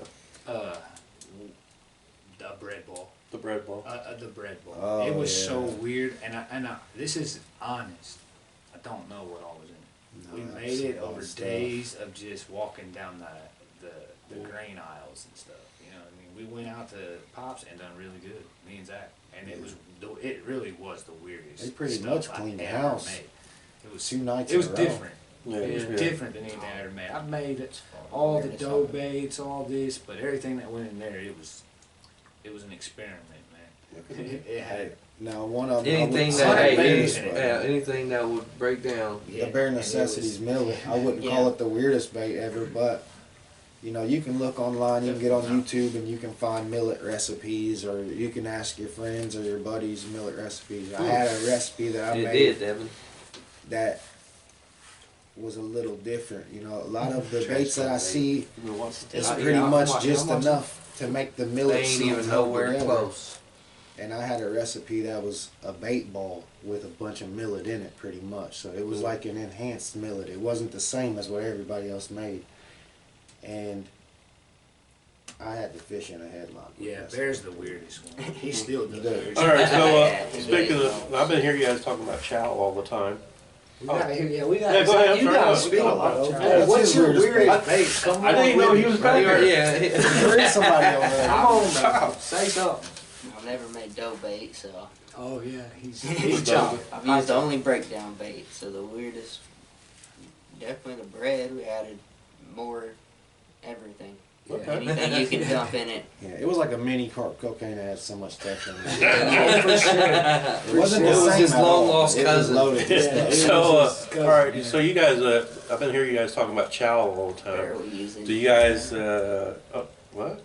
The bread ball. the bread ball. The bread ball. Oh, it was yeah. so weird, and I this is honest. I don't know what all was in it. No, We that's made it a lot over of stuff. days of just walking down the grain aisles and stuff. You know what I mean? We went out to Pops and done really good. Me and Zach, and it really was the weirdest. They pretty stuff much I cleaned the ever house. made. It was 2 nights It was in a row. different. Yeah, It was yeah. different than anything I ever made. I've made it, all the dough baits, all this, but everything that went in there, it was an experiment, man. It had Now, one of them, Anything I that, wouldn't hey, call it bait. the anything that would break down. the bare necessities millet. I wouldn't call it the weirdest bait ever, but you can look online, you can get on YouTube, and you can find millet recipes, or you can ask your friends or your buddies millet recipes. I had a recipe that I It made did, Devin. that was a little different. A lot of the baits that I see is pretty much just enough to make the They millet ain't seeds even hold nowhere together. close. And I had a recipe that was a bait ball with a bunch of millet in it, pretty much. So it was like an enhanced millet. It wasn't the same as what everybody else made. And I had the fish in a headlock. with Yeah, that Bear's stuff. the weirdest one. He still does Dude. weird All shit. right, so Yeah, speaking of, I've been hearing you guys talking about chow all the time. We gotta, yeah, we Yeah, gotta. go ahead, I'm You sorry. gotta No, speak we got a about lot it. of Hey, time. what's your That's his weirdest weird bait? Come on. I didn't know he was back there. Yeah. There is somebody over there. Come on, now. Say something. I've never made dough bait, so Oh yeah, he's chopping. I've used only breakdown bait. So the weirdest, definitely the bread. We added more everything. Okay. Anything you can dump in it. Yeah, it was like a mini carp cocaine that had so much stuff in it. Oh, for sure. It wasn't It the was same his at all. long-lost It was cousin. loaded. Yeah. So, was his cousin, all right. yeah. So you guys, I've been hearing you guys talking about chow all the time. Barely using. Do you guys, what?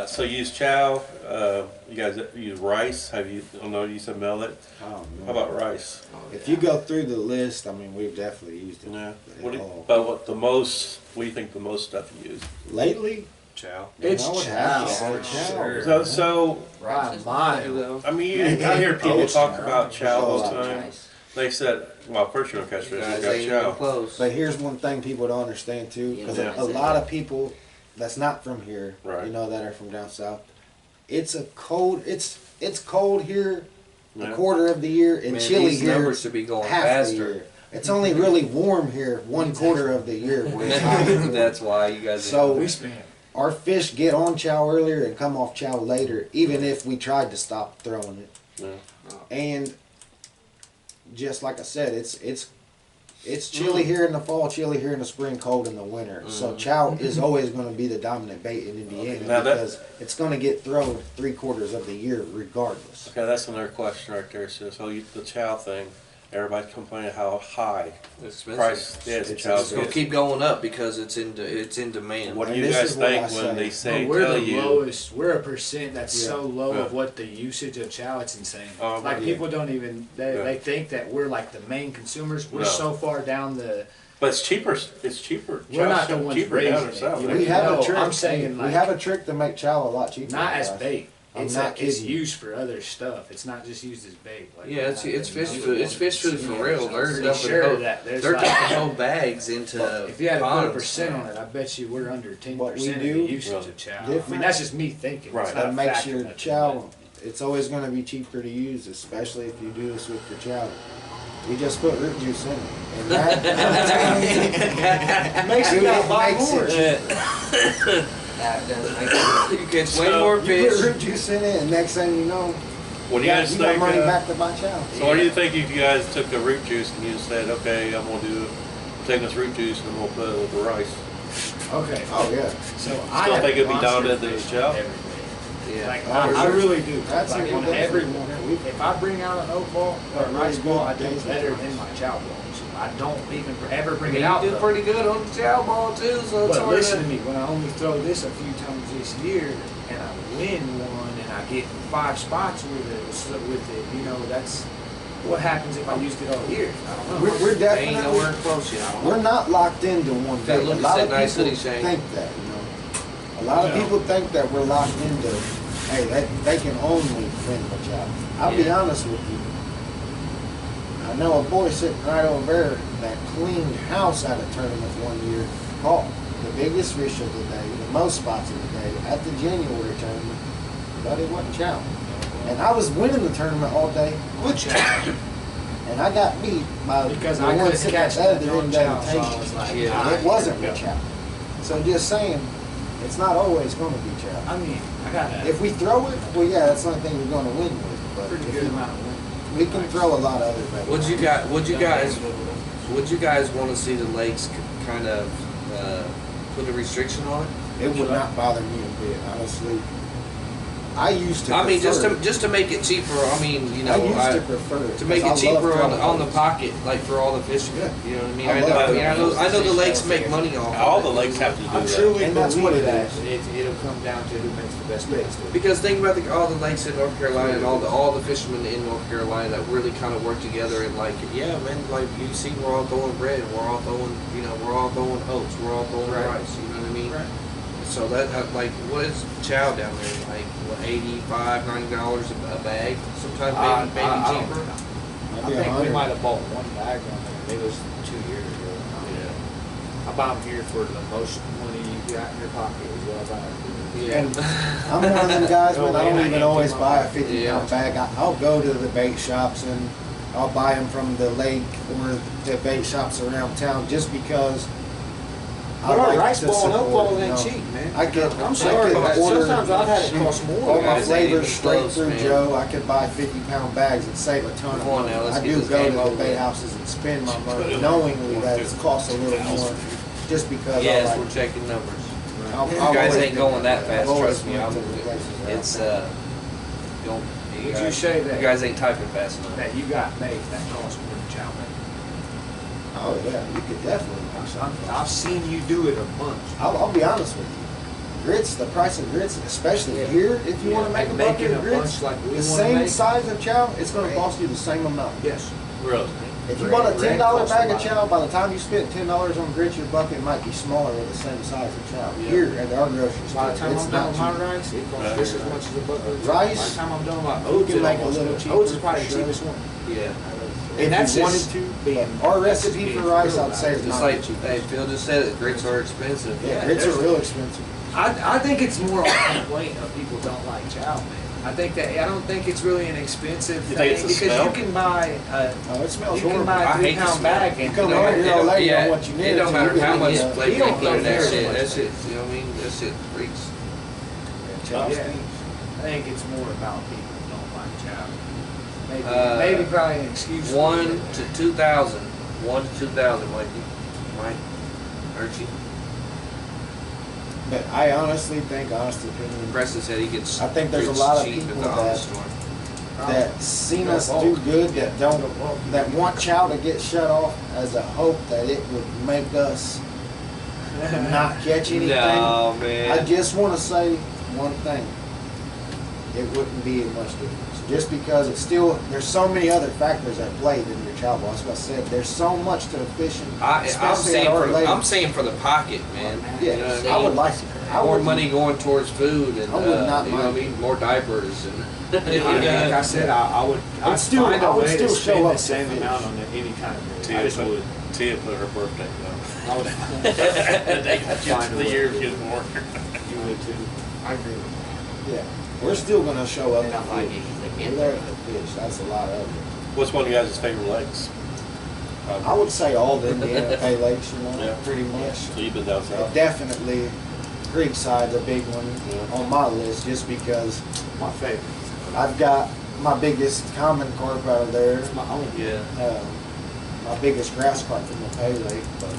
So you use chow. You guys use rice. Have you? I don't know. You said millet. Oh, How about rice? if you go through the list, I mean, we've definitely used it. Yeah. at What do you, all. but what the most? What do you think the most stuff you use? Lately, Chow. It's I would have to chow. say chow. Sure. So Rice is Mine. though. I mean, I hear people talk about chow all the time. Nice. They said, well, first you're gonna catch fish. Guys You got ain't even chow. close. But here's one thing people don't understand too, because Yeah. a lot of people that's not from here, Right. you know, that are from down south, it's a cold. It's cold here a Yeah. quarter of the year and Man, chilly these here numbers should be going half the faster. year. It's only really warm here one quarter of the year. Where it's hot. That's why you guys. So- We spent. Our fish get on chow earlier and come off chow later, even if we tried to stop throwing it. Yeah. And just like I said, it's chilly here in the fall, chilly here in the spring, cold in the winter. So chow is always going to be the dominant bait in Indiana Now that- because it's going to get thrown 3/4 of the year regardless. Okay, that's another question right there. So the chow thing, everybody's complaining how high It's expensive. price is It's chow It's gonna is. keep going up because it's in demand. What do And you this guys is what think I when say. they say We're tell the you? lowest. We're a percent that's Yeah. so low Yeah. of what the usage of chow. It's insane. Oh, Like yeah. people don't even Yeah. they think that we're like the main consumers. We're No. so far down the. But it's cheaper. It's cheaper. We're not the Chow's ones cheaper raising down it, south. you know? We have No, a trick. I'm saying, we like- have a trick to make chow a lot cheaper. Not as guys. bait. I'm It's not it's kidding. used for other stuff. It's not just used as bait. Like, Yeah, it's fish food. It's fish food for real. They're Pretty dumping sure whole, that there's they're like, dumping whole bags into if you had to put a ponds. percent on it, I bet you we're under 10% What we of the do, usage Really of chow. I different. mean, that's just me thinking. Right. It's not That a makes factor, your nothing, chow, it's always going to be cheaper to use, especially if you do this with your chow. We just put root juice in it. And that Makes you Dude, gotta it buy makes more. it That does make it. You catch way So, more you put fish. root juice in it, and next thing you know, What do you guys you got think? money back to buy chow. So what do you think if you guys took the root juice and you said, okay, I'm gonna take this root juice and I'm gonna put it with the rice? Okay. Oh yeah, So Still think it'd be dominant than fish chow? every day. Yeah. Like, Oh, I sure. really do. That's like a on good every thing. one. If I bring out an oat ball or a Really rice ball, I good do taste better of than rice. my chow balls. I don't even ever bring I mean, it out. you do though. pretty good on the chow ball too, so it's But hard listen to. to me, when I only throw this a few times this year and I win one and I get 5 spots with it, you know, that's what happens if I used it all year. I don't know. we're They ain't definitely nowhere close yet. we're not locked into one Okay, bait. look A at lot that of nice people hoodie, Shane. think that, you know. A lot of No. people think that we're locked into. Hey, they can only fin the chow. I'll be Yeah. honest with you. I know a boy sitting right over there that cleaned house at a tournament one year, caught the biggest fish of the day, the most spots of the day at the January tournament, but it wasn't chow. And I was winning the tournament all day with chow. And I got beat by Because the I one couldn't sitting catch at that the on end chow, of the so I table. was like, Yeah. nah, It wasn't yeah. with chow. So just saying, it's not always going to be chow. I mean, I got a If we throw it, well, yeah, that's the only thing we're going to win with. But pretty if good we- amount of win. we can throw a lot of other things. Would you guys want to see the lakes kind of put a restriction on it? It would not bother me a bit, honestly. I used to. I mean, prefer just to make it cheaper. I mean, you know, I used to prefer it to make it 'cause I love cheaper on throwing the boats. pocket, like for all the fishing. Yeah. You know what I mean? I I love know, throwing I know the boats. lakes make money off. All of the it. lakes have to do I that. truly And that's what believe it that it'll come down to who makes the best baits. Because think about all the lakes in North Carolina and all the fishermen in North Carolina that really kind of work together and like, yeah, man, like you see, we're all throwing bread, we're all throwing, we're all throwing oats, we're all throwing Right. rice. You know what I mean? Right. So that like, what is chow down there? Like, what, $85, $90 a bag? Sometimes maybe I don't cheaper. know. Maybe I think 100. we might have bought one bag on there. It was 2 years ago. Yeah. I buy them here for the most money you got in your pocket is what I buy them for. Yeah. I'm one of them guys, Oh, man. I man, don't I even ain't always do buy a my- 50-pound bag. I'll go to the bait shops and I'll buy them from the lake or the bait shops around town just because. But our like rice to ball and support, upball you ain't know. cheap, man. I get. I'm sorry, I but could order sometimes I've had it cost more. all my Guys, they flavors need straight close, through man. Joe. I could buy 50-pound bags and save a ton of Come on money. now, let's I get do this go game to over the bait with. houses and spend my money knowingly that it costs a little more just because Yes, I we're like. checking numbers. I've You guys always ain't been- going that I've fast, always trust me. went I'm, to the places around it's town. you don't. Would you say that- you guys ain't typing fast enough? That you got made that cost more than chow mein. Oh yeah, you could definitely make something. I've seen you do it a bunch. I'll be honest with you. Grits, the price of grits, especially Yeah. here, if you want to make a Making bucket a of grits, bunch like we the wanna same make. size of chow, it's going to cost you the same amount. Yes. Really? If you bought a Bread $10 costs bag a of lot. chow, by the time you spent $10 on grits, your bucket might be smaller or the same size of chow. Yeah. Here at our grocery By the store, time it's I'm done not with my cheap. rice, it costs just as much as a bucket of Rice, By the time I'm done with my you oats, can it make a almost little does. cheaper Oats is probably for the sure. cheapest one. Yeah. If And that's you wanted just to, being- but our that's just recipe being for rice, real I'd about say, it. is Just not like the cheapest. hey, Phil just said it. Grits are expensive. Yeah, grits are there's- real expensive. I think it's more a complaint of people don't like chow mein. I don't think it's really an expensive You thing think it's the because smell? you can buy Oh, it smells you can horrible. buy a I hate the 3-pound smell. bag You and come you home, know, you're all late, you yeah, know what you need. it don't so matter you how can much eat, flavor you you don't put in know that very shit. much. That shit, you know what I mean? That shit freaks. chow Yeah. stinks. I think it's more about people who don't like chow. Maybe, Uh, probably an excuse. for 1 it. to 2,000. 1 to 2,000, Mikey. Mike, Archie. But I honestly think, honest opinion, Preston said he gets. I think there's a grits lot of cheap at people the that- store. that seen us do good, that want chow to get shut off as a hope that it would make us not catch anything. No, I man. just want to say one thing. It wouldn't be much difference. Just because it's still, there's so many other factors at play than your chow ball. That's what I said. There's so much to the fishing, I'm especially saying at our for lake. I'm saying for the pocket, man. Yeah, You know what I would mean? like I More would- money going towards food and I would not you know what I mind. mean, more diapers and. Like I said, I would. I'd still- find I a would way still to show spend up the to same fish. amount on any kind of meal. I just would. Tia put her birthday down. I would. They I'd find a the way. year get more. You would too. I agree with that. Yeah, we're still gonna show up And and I'm like, fish. it's We're there to fish. That's a lot of it. What's one of you guys' favorite lakes? I would say all the Indiana Pay Lakes, you know, Yeah. pretty much. So you've been down south? Definitely, Creekside's a big one Yeah. on my list, just because My favorite. I've got my biggest common carp out of there. It's my own. Yeah. My biggest grass carp from the Pay Lake. But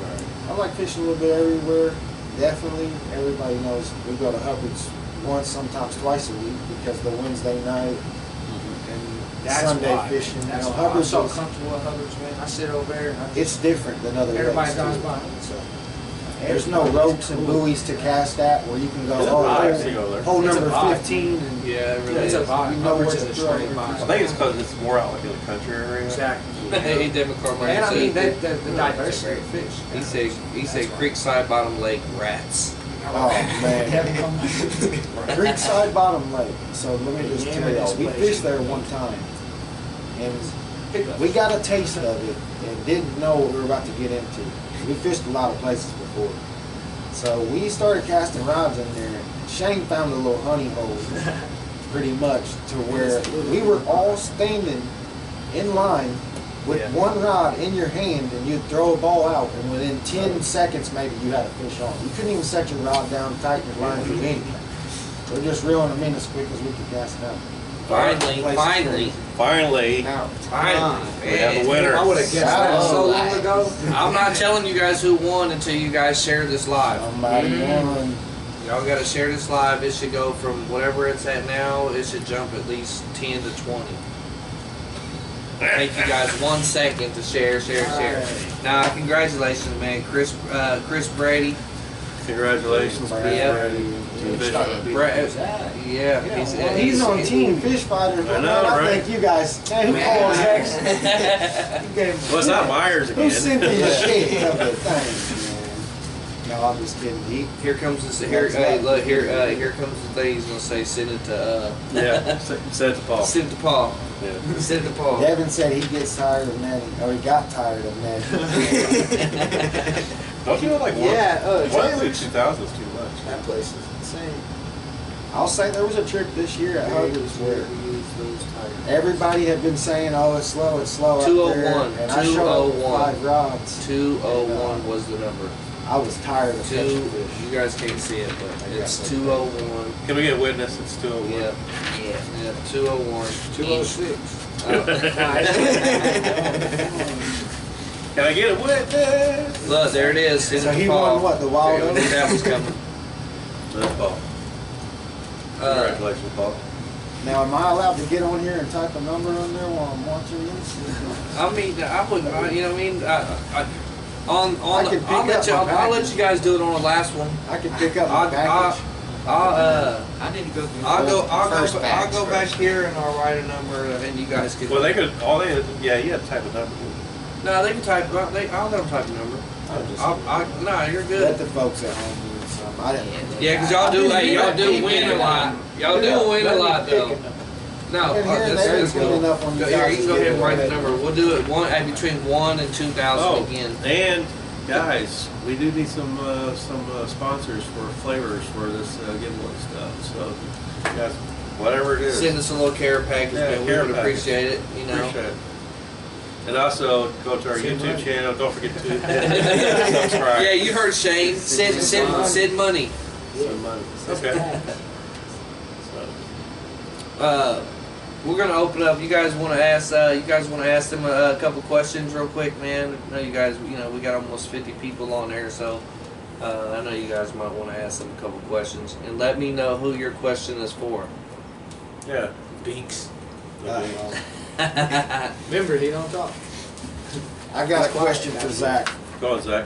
I like fishing a little bit everywhere. Definitely, everybody knows we go to Hubbard's once, sometimes twice a week because the Wednesday night and That's Sunday why. fishing. You That's know, why I'm Hubbard's so is, comfortable at Hubbard's, man. I sit over there and I it's different than other everybody lakes goes too. by. So there's no ropes and buoys to cast at where you can go It's a oh, vibe to go there. hole It's a number vibe. 15 and Yeah, it really It's is. a vibe. You know Hubbard's where is to a throw straight it. I vibe. think it's because it's more out like in the country area. Exactly. Hey, David Carmine And I mean, said, the diversity of fish. he said Creekside Bottom Lake rats. oh man. Creekside Bottom Lake. So let me just Yeah, tell y'all, this we place fished is there great. one time, and we got a taste of it and didn't know what we were about to get into. We fished a lot of places before, so we started casting rods in there. Shane found a little honey hole, pretty much, to where we were all standing in line with Yeah. one rod in your hand, and you'd throw a ball out, and within 10 seconds maybe you had a fish on. You couldn't even set your rod down tight in your line or anything. We're just reeling them in as quick as we could cast them out. Finally, Place is finally, crazy. Finally, Now, finally. we have a winner. I would have guessed that so long ago. I'm not telling you guys who won until you guys share this live. somebody won. Y'all gotta share this live. It should go from whatever it's at now, it should jump at least 10 to 20. Take you guys 1 second to share. Now, congratulations, man. Chris Brady. Congratulations, Chris Yeah. Brady. Yeah, He's on Team Fish Fighters. I know, Man, I right? think you guys. Man, who called next? Well, it's not Myers Who again. sent you the shit of the thing? Man? No, I'm just kidding. Here comes this. Here comes the thing. He's gonna say send it to. Yeah, said to Paul. Send it to Paul. Yeah. Send it to Paul. Devin said he gets tired of netting, or he got tired of netting. Don't you know like Yeah, one Taylor. 2000 is too much? That place is insane. I'll say there was a trip this year at Hubbard's where lose tight. Everybody had been saying, "Oh, it's slow up 201, there," and I showed up with 201. 5 rods. 201 was the number. I was tired of catching You fish. guys can't see it, but it's got 201. Can we get a witness? It's still Yeah, Yeah. yeah, 201. 206. Can I get a witness? Look, there it is. So he won what, the wild I knew oats? that was coming. That's Paul. Congratulations, Paul. Now, am I allowed to get on here and type a number on there while I'm watching this? I mean, I would, you know what I mean? I could pick I'll let up you, my I'll let package. you guys do it on the last one. I could pick up my package. I need to go through first I'll batch go back first. here and I'll write a number and you guys can. Well, they could. Yeah, you have to type a number. No, they can type. I'll let them type a number. No, you're Let good. the folks at home do something. I didn't. Yeah, cause y'all do. Hey, y'all do win a lot. Y'all do win a lot though. No, And here and that's there is cool. good enough when you Go here, guys you can go get ahead and it write the ready. number. We'll do it between 1 and 2,000 again. And guys, we do need some sponsors for flavors for this giveaway stuff. So, guys, whatever it is, Send us a little care package, Yeah, man. We care would package. appreciate it. You know. appreciate it. And also go to our Send YouTube money. channel. Don't forget to subscribe. Yeah, you heard Shane. Send money. Some money. Okay. So, We're gonna open up. You guys want to ask? You guys want to ask them a couple questions real quick, man? I know you guys. You know, we got almost 50 people on there, so I know you guys might want to ask them a couple questions, and let me know who your question is for. yeah. Binks. Okay. Remember, he don't talk. I got a question for Zach. Go on, Zach.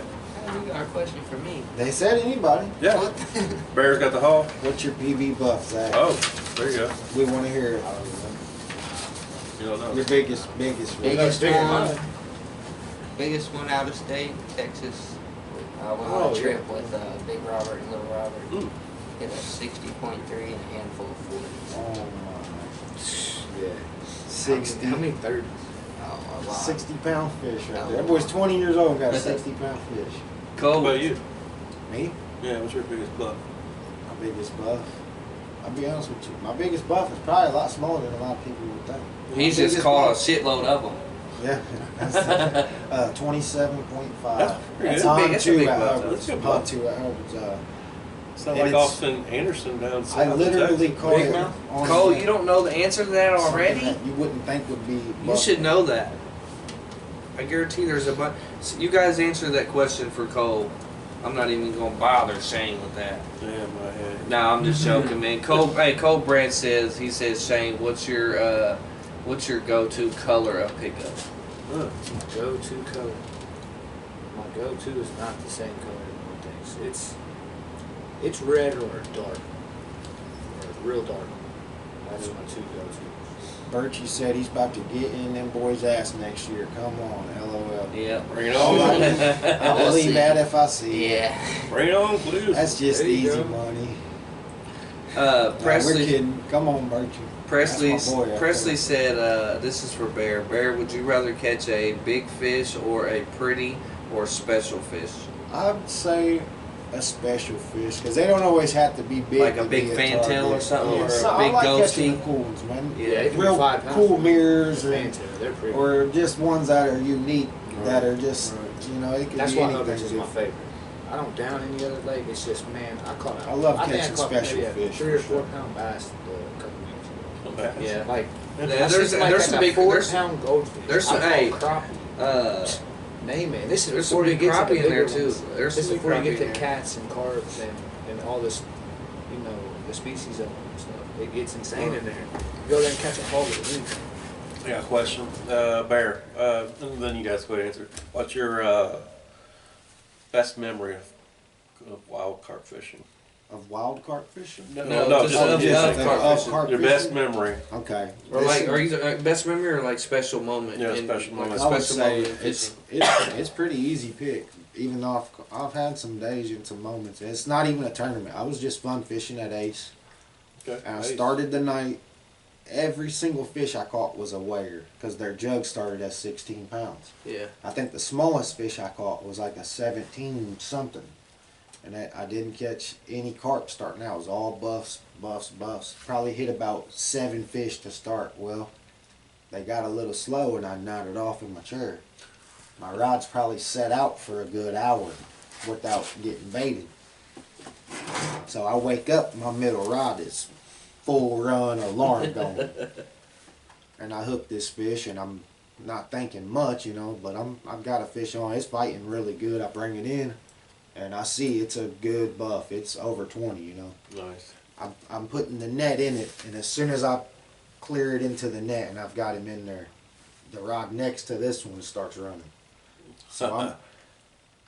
You got a question for me? They said anybody. Yeah. Bear's got the haul. What's your PB buff, Zach? Oh, there you go. We want to hear it. You don't know. Your biggest one. Biggest bigger than one. mine. Biggest one out of state, Texas. I went Oh, on a yeah. trip with Big Robert and Little Robert. Mm. Hit a 60.3 and a handful of 40. Oh my. Yeah. 60. How many 30s? Oh, a lot. 60-pound fish right there. That boy's 20 years old and got a 60-pound fish. What Cole, about you? Me? Yeah, what's your biggest buff? My biggest buff. I'll be honest with you. My biggest buff is probably a lot smaller than a lot of people would think. he's My just biggest caught a buff- shitload of them. Yeah. That's 27.5. That's pretty That's good. a big- Pond that's a 2 big at buff. Hubbard's. That's a good Pond buff. 2 at Hubbard's. It's not And like it's- Austin Anderson down south. I literally Texas. caught Big it mouth? on Cole, you don't know the answer to that something already? that you wouldn't think would be. You buff. should know that. I guarantee there's a bunch. You guys answer that question for Cole. I'm not even gonna bother Shane with that. Yeah, my head. No, I'm just joking, man. Cole, hey, Cole Brandt says Shane, what's your go-to color of pickup? Huh. My go-to color. My go-to is not the same color everyone thinks. It's red or dark. Or real dark. That's my two go-tos. Birchie said he's about to get in them boys' ass next year. Come on, LOL. Yeah. Bring it All on. right. I'll We'll believe see. that if I see it. Yeah. Bring it on, please. That's just There you easy go. money. No, we're Presley. kidding. Come on, Birchie. Presley, That's my boy out Presley there. said, "This is for Bear. Bear, would you rather catch a big fish or a pretty or special fish? I'd say a special fish because they don't always have to be big. Like a to big be fantail target. or something, Yeah, or a so big I like ghosty? catching the cool ones, man. Yeah, it can Real be 5 pounds. cool mirrors Fantail, they're pretty. or just ones that are unique that are just Right. you know it could That's be why anything. Hubbard's is my favorite. I don't down any other lake. It's just, man, I caught a, I love think catching caught special maybe a fish, 3 or for 4 pound bass a couple weeks ago. Okay. Yeah. Like, Yeah, that's there's just like there's that's some a big 4 there's pound goldfish. there's some- I caught hey, crappie. Name it. This is there's some before you big get to the crappie in there bigger too. ones. There's This some is big before you crappie get in to there. cats and carps and all this, you know, the species of them and stuff. It gets insane in there. You go there and catch a hog with anything. I got a question. Bear, and then you guys go ahead and answer. What's your best memory of wild carp fishing? Of wild carp fishing. No, just just of just carp of fishing. carp your fishing? best memory. Okay. Or This like, is- are you best memory or like special moment? Yeah, in, special like moment. a I would special say moment in it's fishing. it's pretty easy pick. Even though I've had some days and some moments. It's not even a tournament. I was just fun fishing at Ace. Okay. And I Nice. started the night. Every single fish I caught was a weigher because their jug started at 16 pounds. Yeah. I think the smallest fish I caught was like a 17 something. And I didn't catch any carp starting out. It was all buffs, buffs, buffs. Probably hit about 7 fish to start. Well, they got a little slow and I nodded off in my chair. My rod's probably set out for a good hour without getting baited. So I wake up, my middle rod is full run alarm going. And I hook this fish and I'm not thinking much, you know, but I've got a fish on. It's fighting really good. I bring it in and I see it's a good buff. It's over 20, you know. Nice. I'm putting the net in it, and as soon as I clear it into the net and I've got him in there, the rod next to this one starts running. So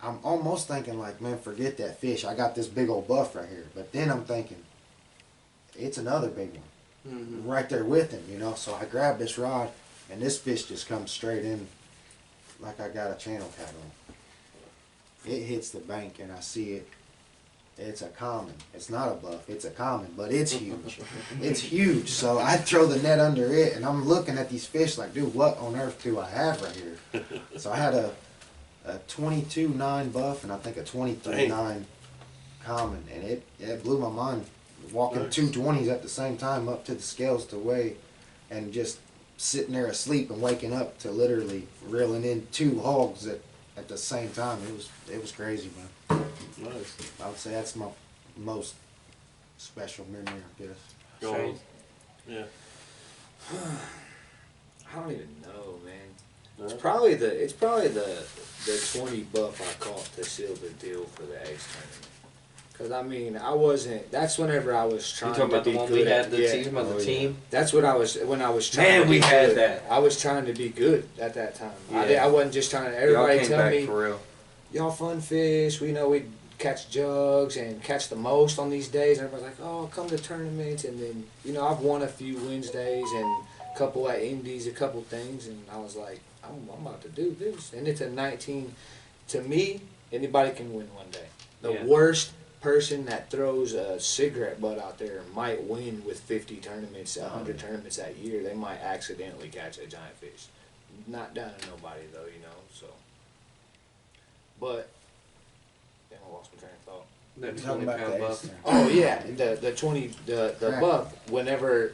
I'm almost thinking like, man, forget that fish. I got this big old buff right here. But then I'm thinking, it's another big one right there with him, you know. So I grab this rod, and this fish just comes straight in like I got a channel cat on. It hits the bank, and I see it. It's a common. It's not a buff. It's a common, but it's huge. It's huge. So I throw the net under it, and I'm looking at these fish like, dude, what on earth do I have right here? So I had a 22.9 buff and I think a 23.9 common, and it blew my mind. Walking Nice. 220s at the same time up to the scales to weigh, and just sitting there asleep and waking up to literally reeling in 2 hogs at the same time. It was crazy, man. Nice. I would say that's my most special memory, I guess. Go on. Yeah. I don't even know, man. No? It's probably the 20 buff I caught to seal the deal for the Ace tournament. Cause I mean I wasn't. That's whenever I was You trying talking to about the be one good we had at the yeah. team about the team? That's what I was when I was trying. Man, to we be had good. that. I was trying to be good at that time. Yeah. I wasn't just trying to. Y'all Everybody came tell back me, for real. y'all fun fish. We know we catch jugs and catch the most on these days. And everybody's like, oh, come to tournaments. And then, you know, I've won a few Wednesdays and a couple at Indies, a couple things. And I was like, I'm about to do this. And it's a 19. To me, anybody can win one day. The Yeah. worst person that throws a cigarette butt out there might win with 50 tournaments, 100 tournaments that year. They might accidentally catch a giant fish. Not down to nobody, though, you know, so. But, damn, I lost my train of thought. That Talking about 20-pound the buff. ace there. Oh yeah, the 20 the Right. buff. Whenever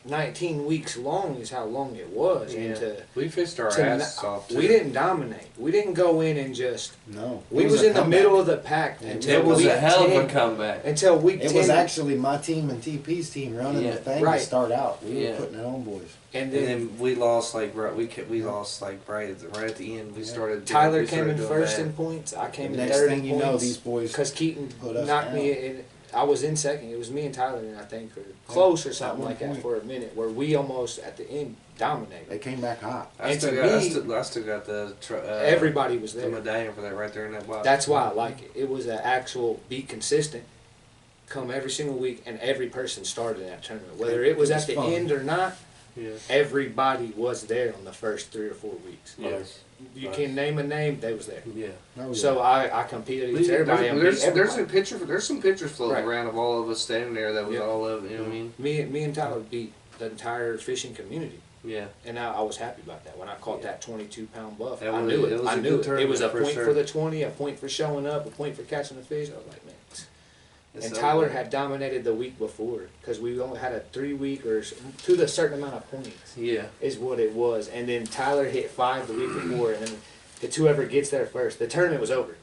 19 weeks long is how long it was, and Yeah. We fished our to asses off. we didn't dominate. We didn't go in and just. No. We It was a in the comeback. middle of the pack It until It was week a hell of 10, a comeback. until week 10. It was actually my team and TP's team running Yeah. the thing Right. to start out. We Yeah. were putting it on, boys. and And then then we lost like we lost like right at the end. We Yeah. started. Tyler we came started in doing first bad. in points. I came The in next third thing in you know, points. these boys Because Keaton put us knocked me down. in. I was in second. It was me and Tyler, I think, or close or At something one like that point. for a minute, where we almost at the end dominated. They came back hot. I And still to got. me- I still got the. Everybody was The there. medallion for that right there in that box. That's why I like it. It was an actual be consistent, come every single week, and every person started in that tournament. Whether it was It at was the fun. end or not, Yeah. everybody was there on the first 3 or 4 weeks. Nice. You Nice. can name a name, they was there. Yeah. Oh, yeah. So I competed against everybody. and beat There's everybody. some pictures floating Right. around of all of us standing there. That was Yeah. all of, you know what I mean? Me and Tyler beat the entire fishing community. Yeah. And I was happy about that. When I caught that 22-pound buff, That I was- knew it. it was I a knew good it. It was a tournament for point sure. for the 20, a point for showing up, a point for catching the fish. I was like, man. It's And so Tyler good. had dominated the week before because we only had a 3-week or to the certain amount of points Yeah. is what it was. And then Tyler hit 5 the week before, and then it's whoever gets there first. The tournament was over.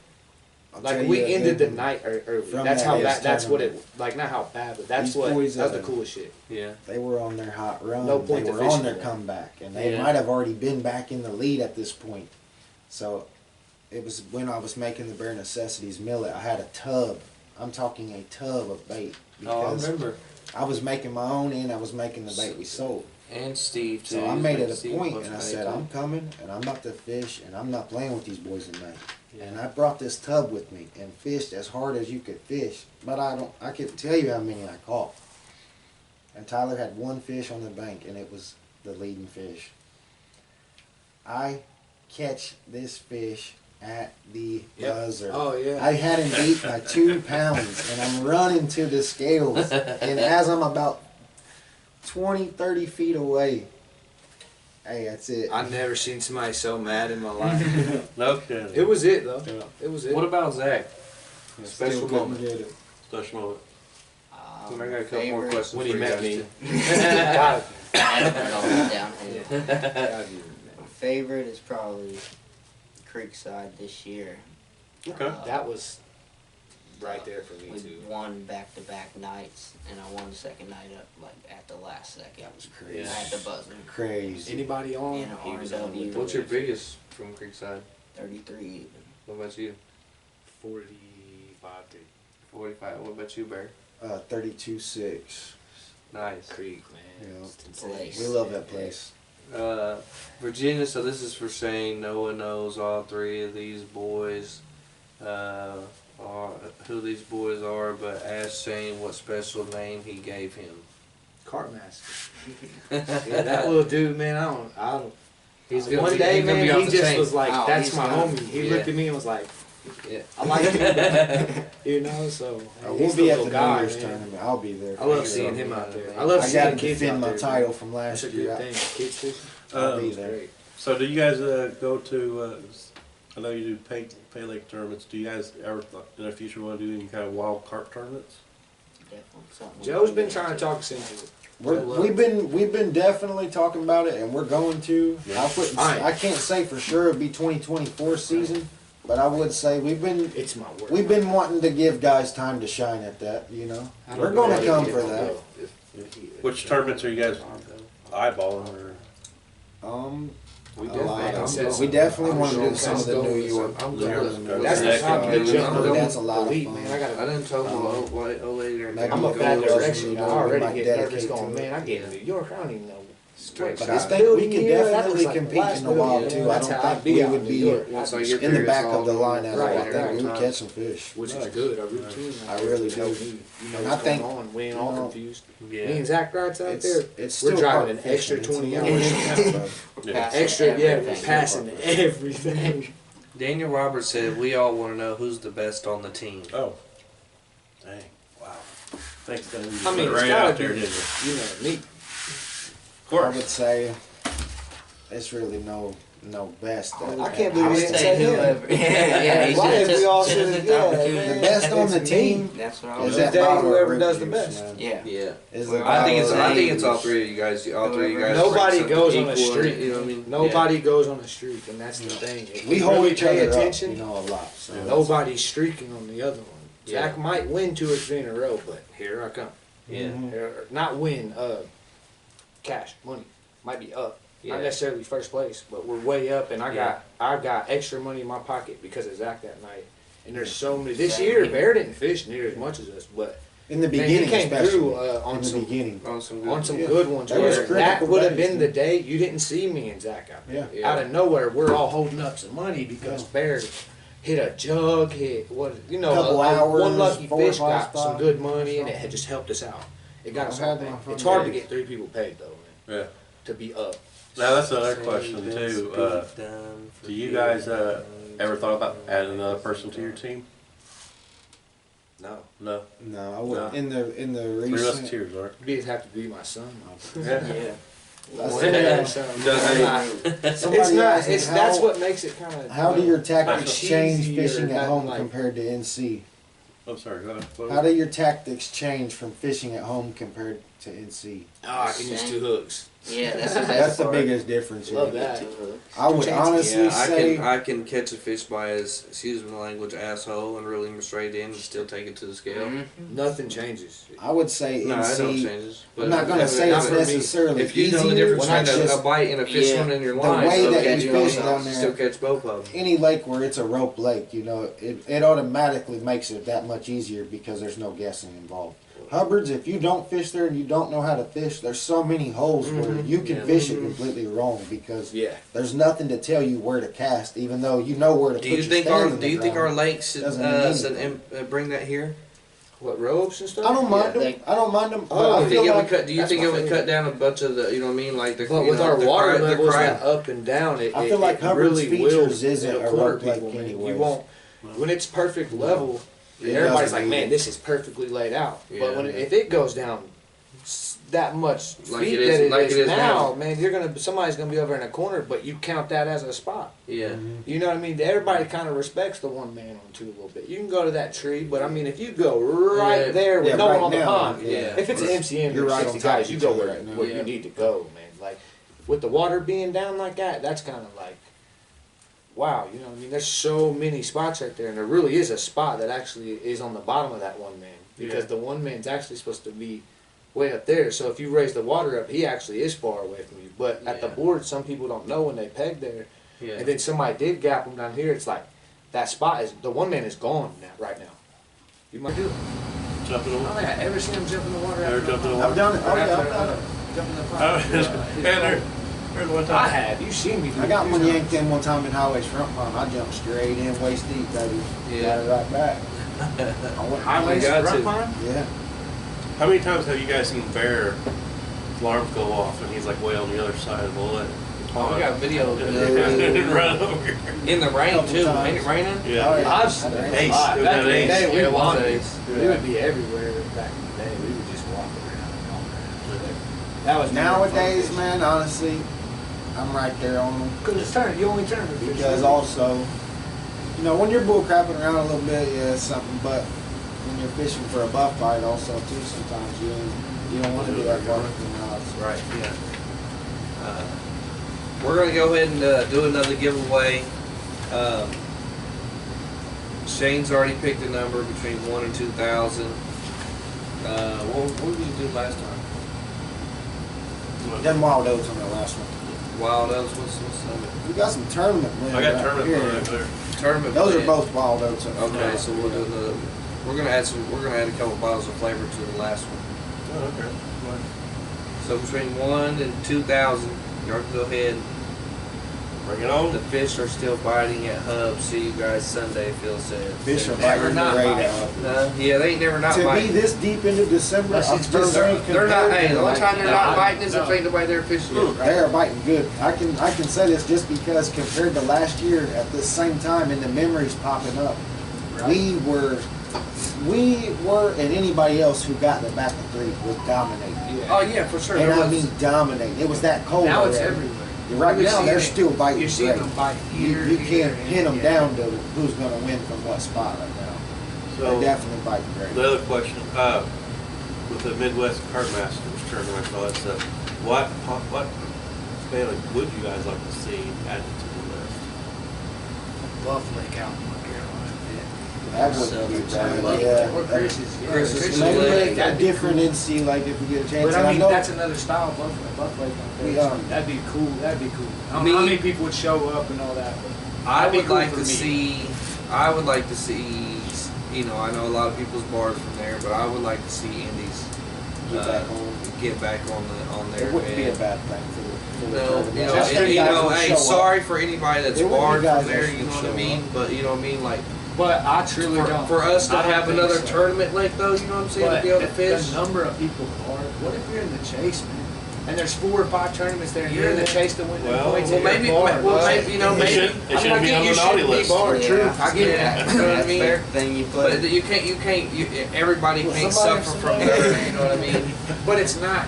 I'll Like tell we you, ended the it- night early. from That's that how Ace bad. That's what it. tournament. Like not how bad, but that's These what. boys, That's the uh, coolest shit. Yeah. They were on their hot run. No point they to were on fishing their them. comeback, and they Yeah. might have already been back in the lead at this point. So it was when I was making the bare necessities millet. I had a tub. I'm talking a tub of bait Oh, I because remember. I was making my own and I was making the bait we sold. And Steve too. So I made it a Steve point, was and I bait, said, too. I'm coming, and I'm about to fish, and I'm not playing with these boys tonight. Yeah. And I brought this tub with me and fished as hard as you could fish, but I couldn't tell you how many I caught. And Tyler had 1 fish on the bank, and it was the leading fish. I catch this fish at the Yep. buzzer. Oh yeah. I had him beat by 2 pounds, and I'm running to the scales. And as I'm about 20, 30 feet away, hey, that's it. I've never seen somebody so mad in my life. No kidding. It was it though. Yeah. It was it. What about Zach? Special Still couldn't moment. get it. Special moment. I got a couple more favorite- questions When he for you met guys, me. too. God, That's all downhill. God, Favorite is probably Creekside this year. Okay. that was right there for me We too. won back-to-back nights, and I won the second night up like at the last second. That was crazy. Yeah. At the buzzer. Crazy. Anybody on? And He was on with RW. the What's your Reds. biggest from Creekside? 33 even. What about you? 45 to 45. What about you, Barry? 32-6. Nice. Creek, man. Yeah. It's It's place. We love that place. Virginia, so this is for Shane. No one knows all three of these boys, are who these boys are, but ask Shane what special name he gave him. Carp master. Yeah, that little dude, man. I don't. He's gonna One be- day, he's gonna man, be off he the just chain. was like, Oh, "That's he's my gonna- homie." He yeah. looked at me and was like, Yeah. "I like you." You know, so We'll he's be the at the little guy, New Year's man. tournament. I'll be there. I love He's seeing the him man, out there. man. I love I got seeing to kids defend out my there, title man. from That's last a year. good thing. Kids fishing. I'll be It's there. great. So do you guys go to? I know you do paylake tournaments. Do you guys ever in the future want to do any kind of wild carp tournaments? Definitely something. Joe's been trying to talk us into it. We've been definitely talking about it, and we're going to. I can't say for sure it'll be 2024 season, but I would say we've It's my work. been wanting to give guys time to shine at that. You know, we're going to come for that. Which tournaments are you guys eyeballing? Or We A lot definitely, of said them. some- We definitely I'm want to going- do some of I'm the going New with York. I'm New going York. with- That's the Next top one. of the jump. That's a lot of elite, fun. man. I gotta. I didn't tell my old lady or Like, I'm anything. up that Go direction. to- I already might get nervous dedicate going, to it. man. I get to New York. I don't even know. Straight But shot. I think we could Yeah, that definitely looks like compete last in the wild movie, too. man. I That's don't how I'd think be we out would in be New York. Once I I'd get in the there, back it's of the all line at all. Right, I think right. we would catch some fish. Which is good. A routine. I really Tell do. me, you know And I what's think, going on. We ain't all you know, confused. Yeah. Me and Zach Wright's out there. It's We're still driving carp an extra fishing. 20 It's a hours. Yeah. Passing Extra, yeah, we're everything. passing everything. Daniel Roberts said, "We all want to know who's the best on the team." oh, dang! Wow. Thanks, Dan. You I put mean, it it's right gotta out there, be, didn't you? you know, me. Of I course. would say it's really no best. I can't believe I we would didn't say say him. whoever. Yeah, he Why should've if we all took should've- the yeah, opportunity. The man. best on the It's team me. That's what I is was that Dave, bottle whoever of does the root best. juice, man. Yeah. Yeah. Is Well, the I think it's bottle of I think root it's all juice. three of you guys. All three of you guys. Nobody bring goes something on a equal in it, streak. You know what I mean? Nobody goes on a streak, and that's the thing. If We you hold really each pay other attention, up, you know, a lot. So nobody's streaking on the other one. Yeah. Zach might win 2 or 3 in a row, but here I come. Yeah. Mhm. Not win, cash, money. Might be up. Yeah. Not necessarily first place, but we're way up, and Yeah. I got extra money in my pocket because of Zach that night. And there's so many. This year, Bear didn't fish near as much as us, but in the man, beginning, he came especially through in on the some beginning. On some good. on some Yeah. good ones. That was Where critical that would have days, been the day you didn't see me and Zach out there. Yeah. Yeah. Out of nowhere, we're all holding up some money because Bear hit a jug, hit what you know, Couple hours, one lucky 4 or fish 5 got some spots. good money, and it had just helped us out. It got us I all had paid. my fun It's hard to days. get 3 people paid though, man. Yeah. To be up. Now that's another question too. Do you guys ever thought about adding another person to your team? No, No. No, I wouldn't. No. In the 3 recent. Musketeers, right? you'd have to be my son. Yeah. Yeah. That's Yeah, the- so Does I'm he- not- Somebody it's not. asked me It's that's how- what makes it kind of. How do your tactics cheesy change or fishing at nothing home like- compared to NC? I'm sorry. Go ahead. What How do your tactics change from fishing at home compared to NC? Oh, I can use 2 hooks. Yeah, that's the best That's the part. biggest difference. Love Here. that. I would honestly Yeah, say I can catch a fish by his, excuse my language, asshole, and reel him straight in and still take it to the scale. Nothing changes. I would say No, I don't NC. changes. I'm not gonna if- say if- it's for me. necessarily If you know the easier, difference not between just a bite and a fish Yeah. one in your the line, way still that catch you both fish of down them. there. Still catch both of them. any lake where it's a rope lake, you know, it automatically makes it that much easier because there's no guessing involved. Hubbard's, if you don't fish there and you don't know how to fish, there's so many holes where you can Yeah. fish it completely wrong because Yeah. there's nothing to tell you where to cast, even though you know where to Do put you your think stand our in Do the you think our ground. lake should, Doesn't mean should anything. bring that here? What, ropes and stuff? I don't mind Yeah, them. I don't mind them. Oh, I Do you feel think it like would cut? Do you that's think my it would favorite. cut down a bunch of the? You know what I mean? Like the. But you with know, our the water cry- the levels cry- that up and down, it, I feel like Hubbard's really will. features isn't It'll a corner rope lake people, man. anyways. You won't. When it's perfect level, It everybody's doesn't like, need "Man, it. this is perfectly laid out." Yeah. But when if it goes down that much Like feet it is- that it like is it is now, now. man, somebody's gonna be over in a corner, but you count that as a spot. Yeah. You know what I mean? Everybody kind of respects the one man on two a little bit. You can go to that tree, but I mean, if you go right Yeah. there with Yeah, no right one on the now, pond, yeah. if it's an MCM, You're you're right 60 on top guys, of you each go other where, right now. where Yeah. you need to go, man. Like with the water being down like that, that's kind of like, wow, you know what I mean? There's so many spots right there, and there really is a spot that actually is on the bottom of that one man because Yeah. the one man's actually supposed to be way up there. So if you raise the water up, he actually is far away from you. But at the Yeah. board, some people don't know when they peg there, Yeah. and then somebody did gap them down here. It's like that spot is the one man is gone now, right now. You might do it. Jump in the I water. don't think I ever seen him jump in the water. Ever after jumped in the a water? I've done it. Oh, yeah, After, I've done it. jump in the Oh, pond. yeah, there's one I time. have. You seen me do I it got a one few yanked in one time in Highway's front pond. I jumped straight in, waist deep, baby. Yeah. Got it right back. I went Highways got front to. pond? Yeah. How many times have you guys seen Bear alarms go off and he's like way on the other side of the lake? Oh, we got video of And it. then run over here. In the rain Couple too. times. Ain't it raining? Yeah. Oh, yeah. I've seen Ace. it. It was Back in that the Ace. day, we Yeah, it was wanted. Ace. We would be everywhere back in the day. We would just walk around and all that. That was Nowadays, man, honestly, I'm right there on them. Because it's turn. You only turn with Because also, you know, when you're bull crapping around a little bit, yeah, it's something. But when you're fishing for a buff bite, also too, sometimes you don't want to do that far from the house. Right. Yeah. We're gonna go ahead and do another giveaway. Shane's already picked a number between 1 and 2,000. What did we do last time? Done wild oats on the last one. Wild oats. What's the number? We got some tournament wins. I got right tournament here. right there. Tournament. Those are plan. both wild oats. Okay, so we'll do another. We're gonna add some. We're gonna add a couple bottles of flavor to the last one. Oh, okay. So between 1 and 2,000, y'all can go ahead. Bring it on. The fish are still biting at Hub. See you guys Sunday, Phil said. Fish are Never biting not great biting. out. No, yeah, they ain't never not To be biting. this deep into December, Unless I'm it's just just- saying They're not. Hey, the only compared time they're to not No, biting is if no. ain't nobody there fishing. like, they are biting good. I can say this just because compared to last year at this same time, and the memories popping up, we were, and anybody else who got the back of three was dominating. Oh yeah, for sure. And There I was- mean dominating. It was that cold. Now it's already. everywhere. Right You're now, seeing they're it. still biting You're seeing great. them bite You here. can't here, pin them yeah. down to who's going to win from what spot right now. So They're definitely biting great. the other question, with the Midwest Carp Masters tournament, all that stuff, what failing would you guys like to see added to the list? Buff Lake out in North Carolina. That wouldn't be bad. Love Yeah. Or Chris's. Yeah, Chris's Chris's Maybe Lake. make a That'd be different cool. NC, like if we get a chance. But And I mean, know that's another style of Buff Lake. We, That'd be cool. That'd be cool. I don't know how many people would show up and all that. But I that'd be would cool like for to me. see. I would like to see. You know, I know a lot of people's bars from there, but I would like to see Indies get back home. get back on there. It wouldn't be a and- bad thing for the No, tournament. you know, Just and, you you guys know, would hey, show up. sorry for anybody that's It wouldn't be barred guys from there. that You know what I show mean? up. But you know what I mean, like But I truly don't. for us to I don't have think another so. tournament like those. You know what I'm saying? But To be able to the fish. number of people are. What if you're in the chase, man? And there's 4 or 5 tournaments there, and you're in the Yeah. chase to win the Well, points. Well, and you're maybe, barred. well, maybe, you know, It maybe. should- it I mean, shouldn't I be get on you the naughty shouldn't be list. barred. Yeah. True, I get that. You know what I That's mean? fair thing you put. But you can't. Everybody Well, can't somebody- suffer from there. You know what I mean? But it's not.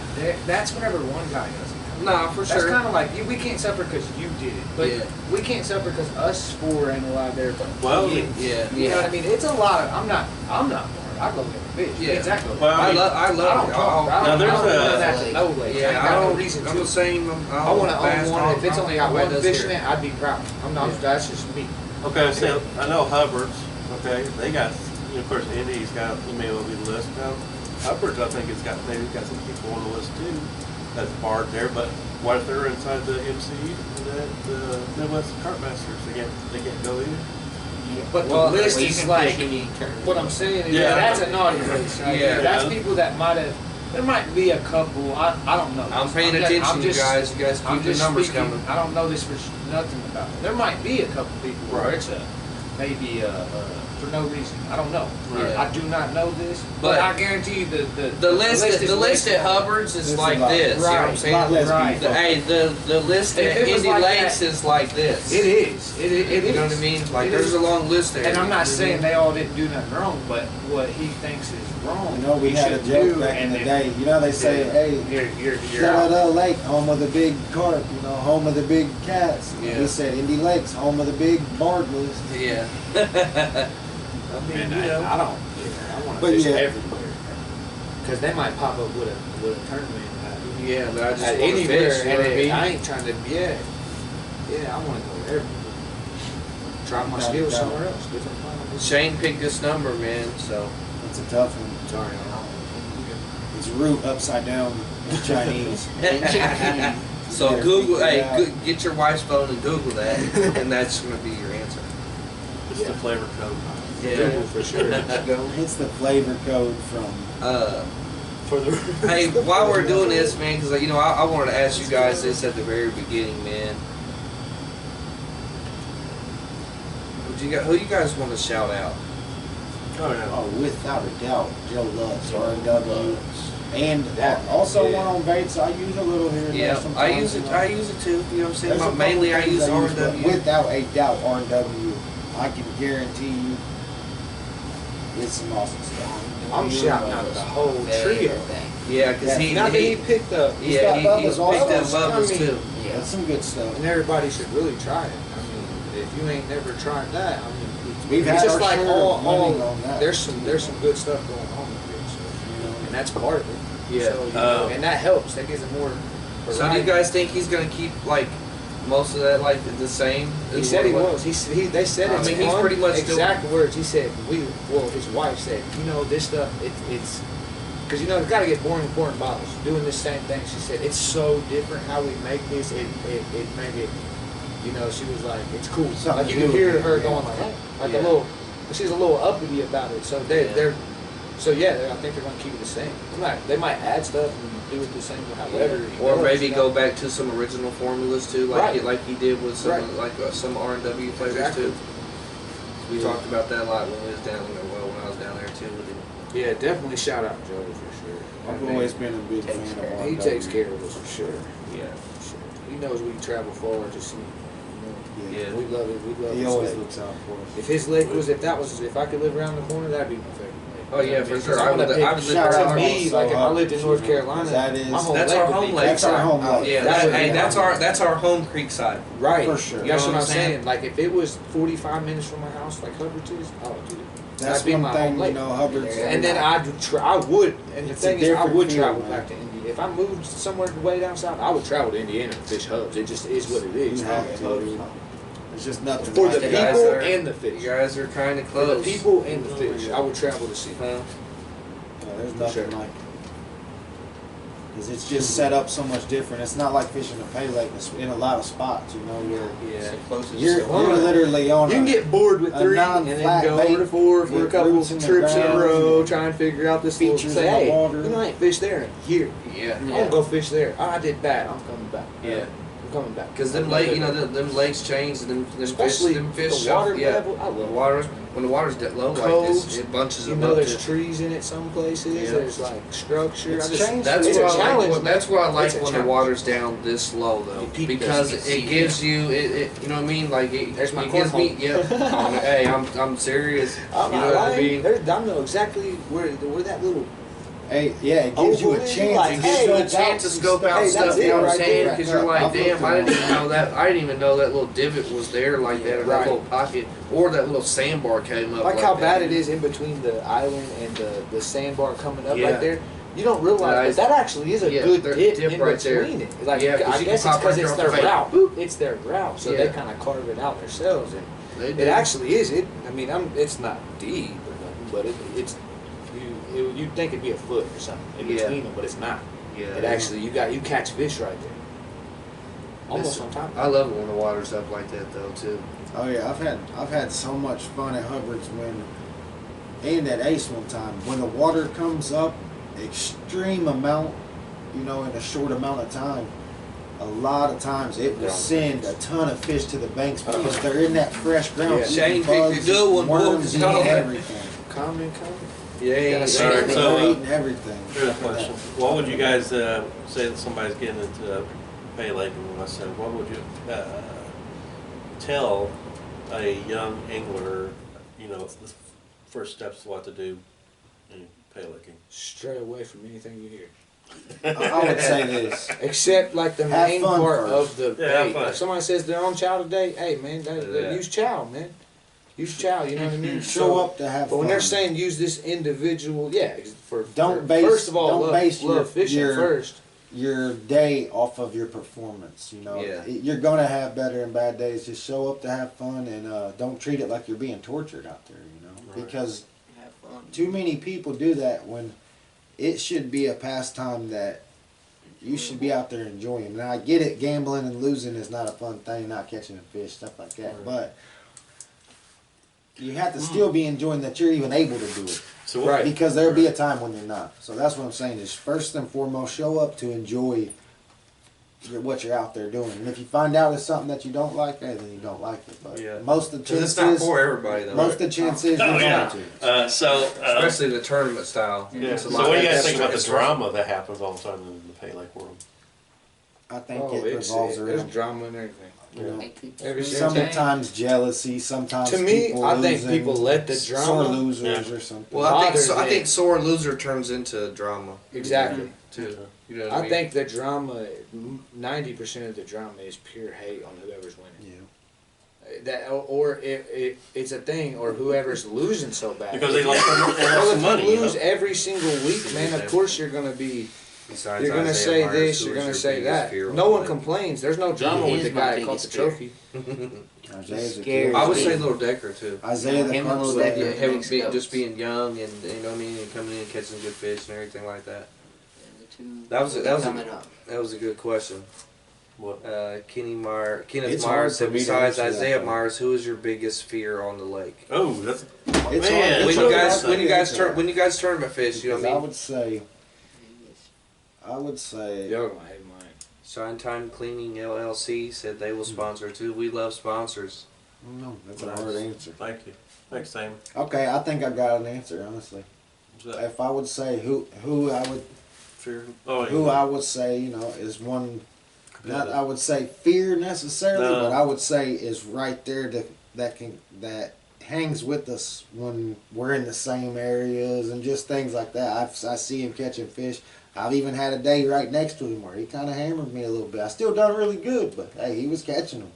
That's whenever one guy does it. Nah, for That's sure. kind of like we can't suffer because you did it, but Yeah. we can't suffer because us 4 ain't allowed there. But Well, you. Yeah. You know what I mean? It's a lot of. I'm not barred. I go get a fish. Yeah. Exactly. Well, I love I don't it. talk. Now, there's I don't a- do that to no lake. I Yeah, ain't I got no don't. reason I'm to. the same. I want to bass own one. dog, If it's only got everybody one does fish here. in it, I'd be proud. I'm not. Yeah. That's just me. Okay, so I know Hubbard's, okay, they got, you know, of course, Indy's got, it may well be the list now. Hubbard's, I think it's got, maybe got some people on the list too, that's barred there, but what if they're inside the MC, the Midwest Carp Masters, they can't go either? But Well, the list Well, you is can like. fish any tournament. What I'm saying is Yeah. that's a naughty list. Right Yeah. there. That's people that might have. There might be a couple. I don't know. I'm paying just- attention, I'm just- you guys. You guys I'm keep the just numbers speaking. coming. I don't know this for nothing about it. There might be a couple people where Right. it's maybe a for no reason. I don't know. Right. I do not know this, But but I guarantee you The list is at Hubbard's is This like is a lot- this. You know what I'm right, It's a lot saying? less Right. beautiful. Hey, the list If at it was Indy like Lakes that- is like this. It is. It is. You know what I mean? Like It there's is. a long list there. And I'm not You know saying what I they all didn't do nothing wrong, but what he thinks is wrong, You know, we he had a should joke do, back in and the then day. You know, they say, hey, you're out. Philadelphia Lake, home of the big carp, you know, home of the big cats. Yeah. We said Indy Lakes, home of the big barred list. mean? Yeah. I mean, And you know. I don't. I want to But fish yeah. everywhere because they might pop up with a tournament. Yeah, but I just At want to anywhere, fish. You know what I and mean? I ain't trying to. Yeah, I want to go everywhere. Try my Without a skills doubt. somewhere else. Different places. Shane picked this number, man. So It's a tough one. Sorry, It's root upside down in Chinese. so Yeah, Google. figure it Hey, out. get your wife's phone and Google that, and that's gonna be your answer. It's the flavor code. Google for sure. It's the flavor code from. For the Hey, while we're doing this, man, because you know, I wanted to ask you guys this at the very beginning, man. Who you guys want to shout out? Oh yeah. Oh, without a doubt, Joe Loves, R&W. And That- also yeah. one on baits, I use a little here and there Yeah, sometimes. I use it. you know. I use it too. You know what I'm saying? There's a couple Mainly, I things use but R&W. Without a doubt, R&W, I can guarantee you, it's some awesome stuff. I'm shouting out the whole trio. Yeah, because Yeah. he, Now that he picked up, He's yeah, got he Bubba's picked also. up Bubba's I mean, too. That's some good stuff. and everybody should really try it. I mean, if you ain't never tried that, I mean, We've it's had just our like share all, of money all on that. there's some good stuff going on with it, so, You know. and that's part of it. Yeah. So, you know, and that helps. That gives it more. So do you variety. guys think he's gonna keep like most of that like the same? He as said he what- was. They said I it's mean, he's fun. pretty much still- exact words. He said his wife said, you know, this stuff it's because you know it's got to get boring with pouring bottles. Doing the same thing. She said it's so different how we make this. It made it. You know, she was like, it's cool. Something Like you new can hear again, her yeah. going like, hey, like Yeah. a little. She's a little uppity about it. So Yeah. they're. So yeah, I think they're gonna keep it the same. They might add stuff and do it the same, however. Or it maybe goes, go back to some original formulas too, like Right. like he did with some Right. like some R&W flavors Exactly. too. We talked about that a lot when we was down there. Well, when I was down there too with him. Yeah, definitely shout out Joe for sure. I've always been a big fan Takes of care. R&W. He takes care of us for sure. Yeah. For sure. He knows we travel forward to see. You know, Yeah. we love it. We love He his always lake. looks out for us. If his lake was, if I could live around the corner, that'd be my favorite lake. Oh yeah, for sure. I would live Shout out to me, also like if I lived in North Hubbard's, Carolina, that is- my home That's lake our would home be lake. That's our home lake. Yeah, That would be that's awesome. that's our home creek side. Right. For sure. That's You know what what I'm I'm saying? saying. Like if it was 45 minutes from my house, like Hubbard's is, oh dude. That's that'd be one my thing, home you lake. know, Hubbard's. And then I would, and the It's a thing is, I different would feel, travel man. back to India. If I moved somewhere way down south, I would travel to Indiana and fish hubs. It just is what it is. You have to. There's just nothing For like the You it. guys people are- and the You fish. guys are kind of For close. the people and the fish, I would travel to see. Huh? Yeah, there's nothing Sure. like it. Because it's just set up so much different. It's not like fishing a pay lake in a lot of spots, you know, where Yeah. you're literally on You can a, get bored with a 3 and non-flat then go bait over to 4 for a with couple roots in the trips in a ground row, and try and figure out this little features say, in the hey, water. you know, I ain't fished there in a year. Yeah. I'm gonna go fish there. Oh, I did bad. I'm coming back. Yeah. I'm coming back. Because them lake, you know, them lakes change, and them Especially fish, the water yeah. level. I The love water, when the water's that low like Coves, this, it bunches You them know, up. there's too. trees in it some places. Yeah. There's like structure. It's I just, changed. That's it's what a I like. challenge. When, that's what I like It's a when the challenge. water's down this low, though, You peak because those. it gives you, you know what I mean? Like There's my it gives me, cornhole. yeah. Hey, I'm serious. I'm You not know what I lying. mean? I know exactly where that little. hey, yeah, it gives you a Oval, chance. like, It to gives you a scope out chance to some scope out Hey, stuff. that's You know it what I'm right saying? there. Because you're like, I've looked damn, I didn't around. even know that. I didn't even know that little divot was there like that, or that Right. little pocket, or that little sandbar came up. Like how that. bad it is in between the island and the sandbar coming up Yeah. right there. You don't realize that actually is a Yeah, good there- dip dip in right there. between it. Like, Yeah, 'cause I you guess can it's pop right because it's there their off the route. boat. It's their route, so Yeah. they kind of carve it out themselves. And They it did. actually is. I mean, it's not deep or nothing, but it's. You'd think it'd be a foot or something in Yeah. between them, but it's not. Yeah. It actually, you catch fish right there. Almost on top. I love it when the water's up like that, though, too. Oh yeah, I've had so much fun at Hubbard's and at Ace one time when the water comes up extreme amount, you know, in a short amount of time. a lot of times it will send a ton of fish to the banks because they're in that fresh ground. Yeah. Shane eating bugs, picked a good one, boy. worms, eating Come on. everything. Comment. Yeah, Gotta he's say All right, it. so, They're eating everything. here's a question. What would you guys say that somebody's getting into paylake and West End? What would you tell a young angler, the first steps what to do in paylaking? Stray away from anything you hear. I would say this. Except like the Have main fun part first. of the Yeah, have bait. fun. If somebody says they're on chow today, hey man, Yeah. use chow, man. Use chow, you know what I mean? Show up to have But fun. when they're saying use this individual, Don't base- first of all, don't love, base love fishing your- first. your day off of your performance, Yeah. You're gonna have better and bad days. Just show up to have fun and don't treat it like you're being tortured out there, Right. because Have fun. too many people do that when it should be a pastime that you should be out there enjoying. Now I get it, gambling and losing is not a fun thing, not catching a fish, stuff like that, Right. but you have to still be enjoying that you're even able to do it. So what, Right. Because there'll be a time when you're not. So that's what I'm saying is first and foremost, show up to enjoy what you're out there doing. And if you find out it's something that you don't like, hey, then you don't like it. But Yeah. most of the Because chances, it's not for everybody though. most of the chances Oh, you're yeah. going to. Especially the tournament style. Yeah. It's a So lot- what do you guys it's- think about the it's- drama that happens all the time in the paylake world? I think Oh, it revolves there's around drama and everything. Make people Every feel single entertained. sometimes jealousy, sometimes To me, people I think losing, people let the sore drama- losers Yeah. or something. Well, I bothers think me. sore loser turns into drama Exactly. too. You know what I I mean? think the drama, 90% of the drama is pure hate on whoever's winning. Yeah. That or it's a thing, or whoever's losing so bad. Because they like they Well, have if some money, you lose every single week, man, of Yeah. course you're gonna be. Besides You're gonna Isaiah say Myers, this. who You're was gonna your say biggest that. fear on No the one lake? complains. There's no drama He with is the my guy that caught the biggest fear. trophy. Isaiah's a Scary. kid. I would say Little Decker too. Isaiah the Him and Carp Little Slayer. Decker. Yeah, him Makes being, goats. just being young and you know what I mean, and coming in and catching good fish and everything like that. The two That was coming up. That was a good question. What? Kenneth It's Meyer hard said, for me to besides answer that, Isaiah though. Myers, who is your biggest fear on the lake? Oh, that's It's man. hard. When It's you really guys hard to when you guys answer turn that. when you guys tournament fish, you know Because what I I mean. would say Y'all gonna hate mine. Shine Time Cleaning LLC said they will sponsor too. We love sponsors. no, that's a Nice. hard answer. Thank you. Thanks, Sam. Okay, I think I got an answer, honestly. What's that? If I would say who I would Fear? Oh, yeah. who I would say, is one not I would say fear necessarily, No. but I would say is right there that hangs with us when we're in the same areas and just things like that. I see him catching fish. I've even had a day right next to him where he kind of hammered me a little bit. I still done really good, but hey, he was catching them.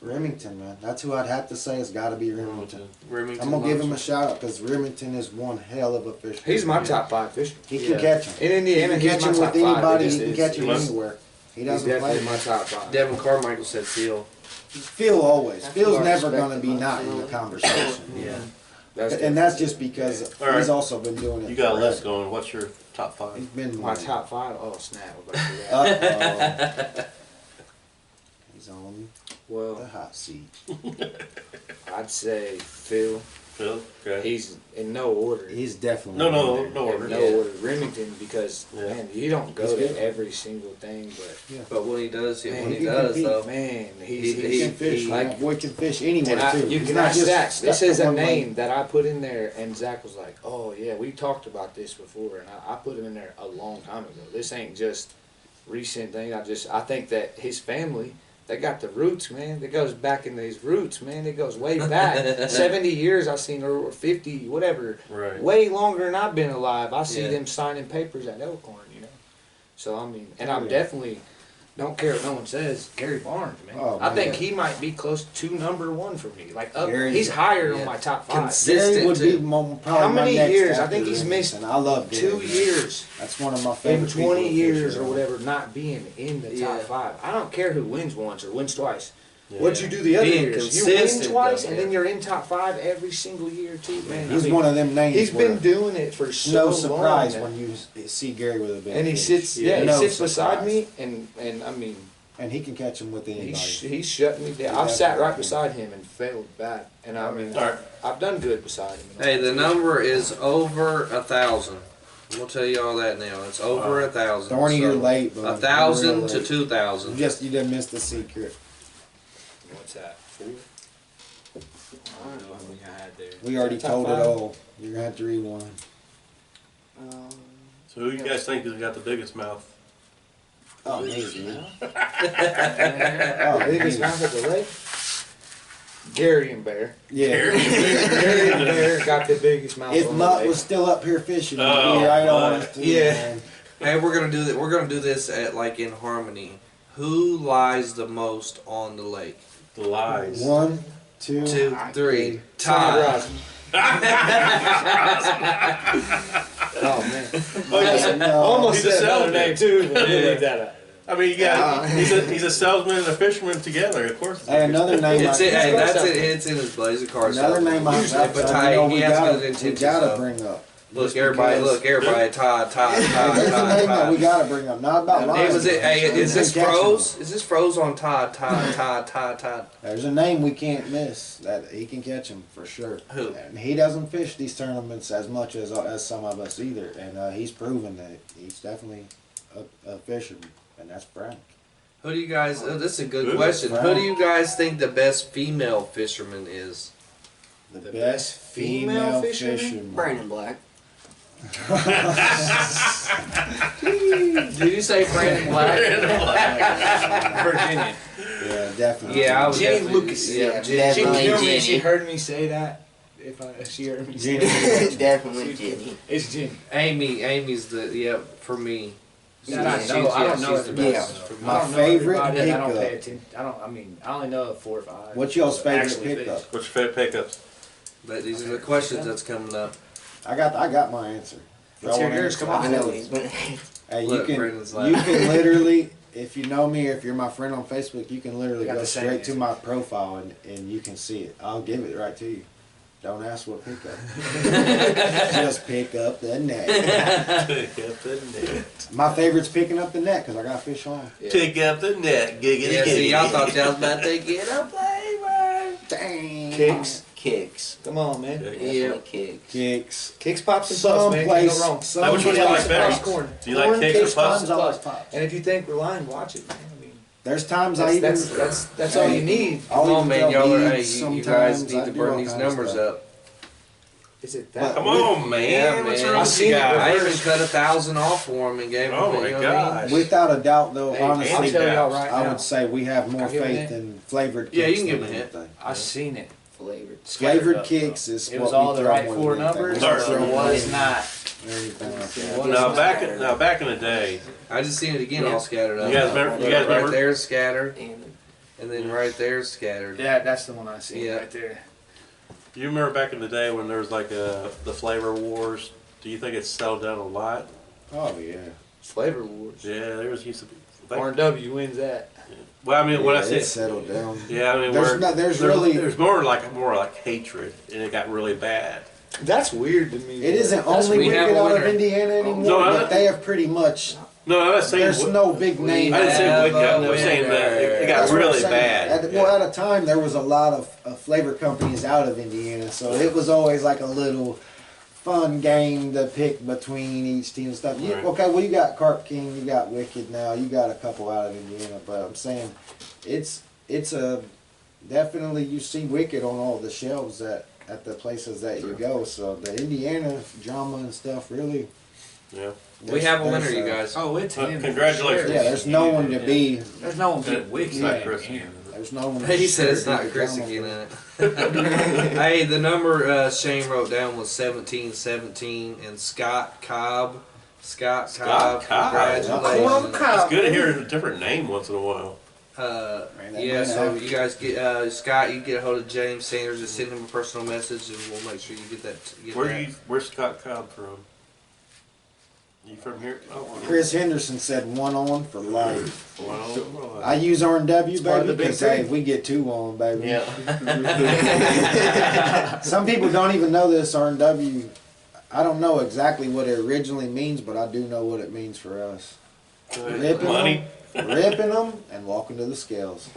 Remington, man. That's who I'd have to say has got to be Remington. Remington I'm going to give him a Monster. shout out because Remington is one hell of a fish. He's my top 5 fisherman. He can Yeah. catch him. In Indiana, He can he's catch my him top with 5. anybody. It He can just catch is. him He's- anywhere. He He's doesn't definitely play. my top 5. Devin Carmichael said Seal. Phil always. That's Phil's who I never respect going to be about not in Phil. the conversation. Yeah. And that's just because All right. he's also been doing it. You got a forever. list going. What's your top He's 5? been My one. top 5. Oh snap! We're about to do that. Uh-oh. He's on the Well, hot seat. I'd say Phil. Phil? Okay. He's in no order. He's definitely No, in there. no order. In no Yeah. order. Remington, because Yeah. man, you don't go He's good. to every single thing, but But when he does, man, when he he can does compete, though, man, He- He can fish. he- That boy can fish anywhere And I, too. you He's can not ask just Zach. stuck This to is a one name lane. that I put in there, and Zach was like, "Oh yeah, we talked about this before," and I put him in there a long time ago. This ain't just recent thing. I think that his family, they got the roots, man. It goes back in these roots, man. It goes way back, 70 years. I've seen, or 50, whatever. Right. Way longer than I've been alive. I see Yeah. them signing papers at Elkhorn, you know. So I mean, and I'm Yeah. definitely don't care what no one says. Gary Barnes, man. Oh, I think man. he might be close to number 1 for me. Like Gary's- he's higher yeah. on my top 5. Consistent. Gary would be too. probably How my many next years? I after think he's missed Remington. I love Gary, 2 man. years. That's one of my favorite. In people 20 to fish years or around. whatever, not being in the top Yeah. 5. I don't care who wins once or wins twice. Yeah. What'd you do the other Being years? You win consistent, twice, though, and yeah. then you're in top 5 every single year too, man. He's I mean, one of them names. he's been where doing it for so no long. surprise man. when you see Gary with a big And he fish. sits, yeah, No he sits beside surprise. me, and I mean, and he can catch him with anybody. he's shutting me down. He I've sat right definitely beside him and failed bad, and I mean, All right. I've done good beside him. hey, the number is over 1,000. I'm gonna tell you all that now. It's over 1,000. Thorny, so you're late, but 1,000 to 2,000. You done missed the secret. What's that? 4? I don't know how many I had there. We already Top told it 5? all. You're gonna have to rewind. So who you guys think has got the biggest mouth? Oh, amazing. Oh, biggest mouth at the lake? Gary and Bear. Yeah. Gary and Bear got the biggest mouth If on Mutt the lake. was still up here fishing, Oh, he'd be right on Mutt. us too, Yeah. man. Hey, we're gonna do that. We're gonna do this at like in harmony. Who lies the most on the lake? The lies. 1, 2, 2, 3. Todd Todd. Rosen. Oh man. No. Almost He's a said another salesman. name too, but we'll leave that up. I mean, you got he's a salesman and a fisherman together. Of course. Hey, another name. It's I- it. Hey, that's something. it. It's in his blood. He's a car Another salesman. name I Usually, but Ty, you know, he we has gotta, good we intentions. gotta though. bring up. Look, Just everybody. because- Look, everybody. Todd. There's a name that we gotta bring up. Not about Hey, lies. was it? Hey, is this Catching them. froze? Is this froze on Todd? Todd. There's a name we can't miss that he can catch him for sure. Who? And he doesn't fish these tournaments as much as some of us either, and he's proven that he's definitely a fisherman, and that's Frank. Who do you guys? This is a good Who? question. Who do you guys think the best female fisherman is? The The best best female female fisherman? fisherman. Brandon Black. Did you say Brandon Black? Virginia. Yeah, definitely. Yeah, I would Jenny definitely. Lucas. Yeah, Yeah, She definitely knew me. Jenny. She heard me say that. If she heard me say Jenny. that. Definitely Jenny. It's Jenny. Amy's the for me. That I She's- know. I don't know she's the everybody. best. Yeah. for me. My I don't know favorite everybody, I don't pay pickup. attention. I only know 4 or 5. What's y'all's favorite Actually pickup? fish. What's your favorite pickups? But these are the questions that's coming up. I got my answer. Let's hear yours, come on. I know he's been. Hey, Look, you Brandon's can literally, if you know me, if you're my friend on Facebook, you can literally I got go the same straight to answer. my profile and you can see it. I'll give it right to you. Don't ask what pickup. Just pick up the net. Pick up the net. My favorite's picking up the net because I got fish on. Yeah. Pick up the net. Giggity Yeah, see, y'all giggity. thought y'all was about to get a flavor. Dang. Kicks. Kicks. Come on, man. Definitely Yeah. kicks. Kicks. Kicks, pops, and Some puffs, man. Can't place. go wrong. Now, which one do you like better? Pops, corn. Do you like kicks or puffs? Times always pops. And if you think we're lying, watch it, man. I mean, There's times I even. that's all you need. I'll Come on, even man. tell Y'all are, beads hey, you guys sometimes. need I to do burn all these kinds of numbers stuff. up. Is it that? Come on, man. Yeah, What's man. wrong I've with seen you it I guys? even cut 1,000 off for him and gave him. Oh, my you know what I mean? gosh. Without a doubt, though, Hey, I'll honestly, tell y'all right I now. would say we have more I'll give it a faith hint. in flavored Yeah, you kicks can give than it a hint. anything. I've seen it. Flavored. Flavored kicks is It what was we all the throw right more 4 than anything. numbers, Sorry. or was not. Anything like that. What Now is back matter, now back in the day, I just seen it again, Yeah. all scattered up. You guys remember- you guys right remember- there's scattered, And and then right there's scattered. Yeah, that's the one I seen Yeah. right there. do you remember back in the day when there was like the flavor wars? Do you think it's settled down a lot? Oh yeah. Flavor Wars. Yeah, there used to be. R&W wins that. Well, I mean, when I Yeah, say it's settled down. yeah, I mean, There's really- there's more like hatred, and it got really bad. That's weird to me. It isn't only we have wicked a out of winner. Indiana anymore, No, but they have pretty much. No, I'm not saying. There's no big We name. I didn't say have wicked. a I'm saying that it got That's what I'm really saying. bad. Well, at a time, there was a lot of flavor companies out of Indiana, so it was always like a little fun game to pick between each team and stuff. Right. Okay, well, you got Carp King, you got Wicked now, you got a couple out of Indiana, but I'm saying it's a definitely you see Wicked on all the shelves at the places that you go. So the Indiana drama and stuff really. Yeah. We have a winner, there's, you guys. Oh, it's him. Congratulations. Yeah, there's no one to be. There's no one being wicked. It's not than Chris. him. There's no one. He said it's not to Chris drama again for. in it. Hey, the number Shane wrote down was 1717, and Scott Cobb. Scott Cobb, Cobb. congratulations. It's good to hear a different name once in a while. Man, that Yeah, might so have- you guys get Scott. You get a hold of James Sanders, just send him a personal message, and we'll make sure you get that. Where's Scott Cobb from? You from here? Oh, Chris Henderson said one on for life. well, I use R&W, part of baby, the big because hey, three. we get 2 on, baby. Yeah. Some people don't even know this R&W. I don't know exactly what it originally means, but I do know what it means for us. money. Ripping them and walking to the scales.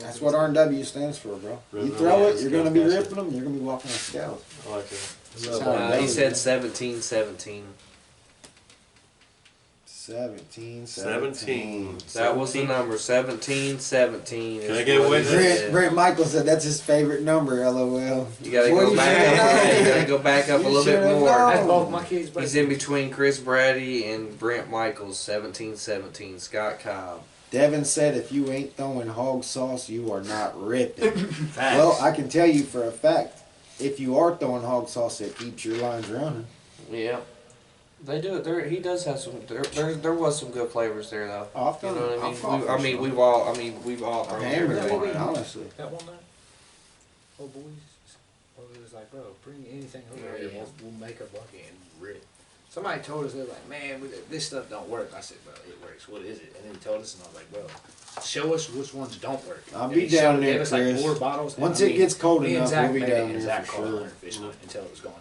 That's what R&W stands for, bro. You throw it, you're going to be ripping them, you're going to be walking on scales. I like that. That's how it He goes. said 1717. 17. 17. That was the number, 1717. Can I get a witness? Brent Michael said that's his favorite number, LOL. You gotta Boy, go you back should've up. known. You gotta go back up a You little bit should've more. known. That's both my kids' He's birthdays. in between Chris Brady and Brent Michaels, 1717. Scott Cobb. Devin said if you ain't throwing hog sauce, you are not ripping. Facts. Well, I can tell you for a fact, if you are throwing hog sauce, it keeps your lines running. Yeah. They do it. He does have some. There was some good flavors there though. I've You done know it. what I I've fought mean? for some. We've all I'm thrown hammered everything. on it, honestly. That one night, oh boys, was like, bro, bring anything over Oh, here. yeah. We'll make a bucket and rip. Somebody told us, they're like, man, this stuff don't work. I said, bro, it works. What is it? And then he told us, and I was like, bro, show us which ones don't work. I'll And be he down showed- there, gave us like Chris. 4 bottles. and Once I it mean, gets cold me and enough, Zach we'll be made it, down and there Zach for caught sure. 100 fish until it was gone.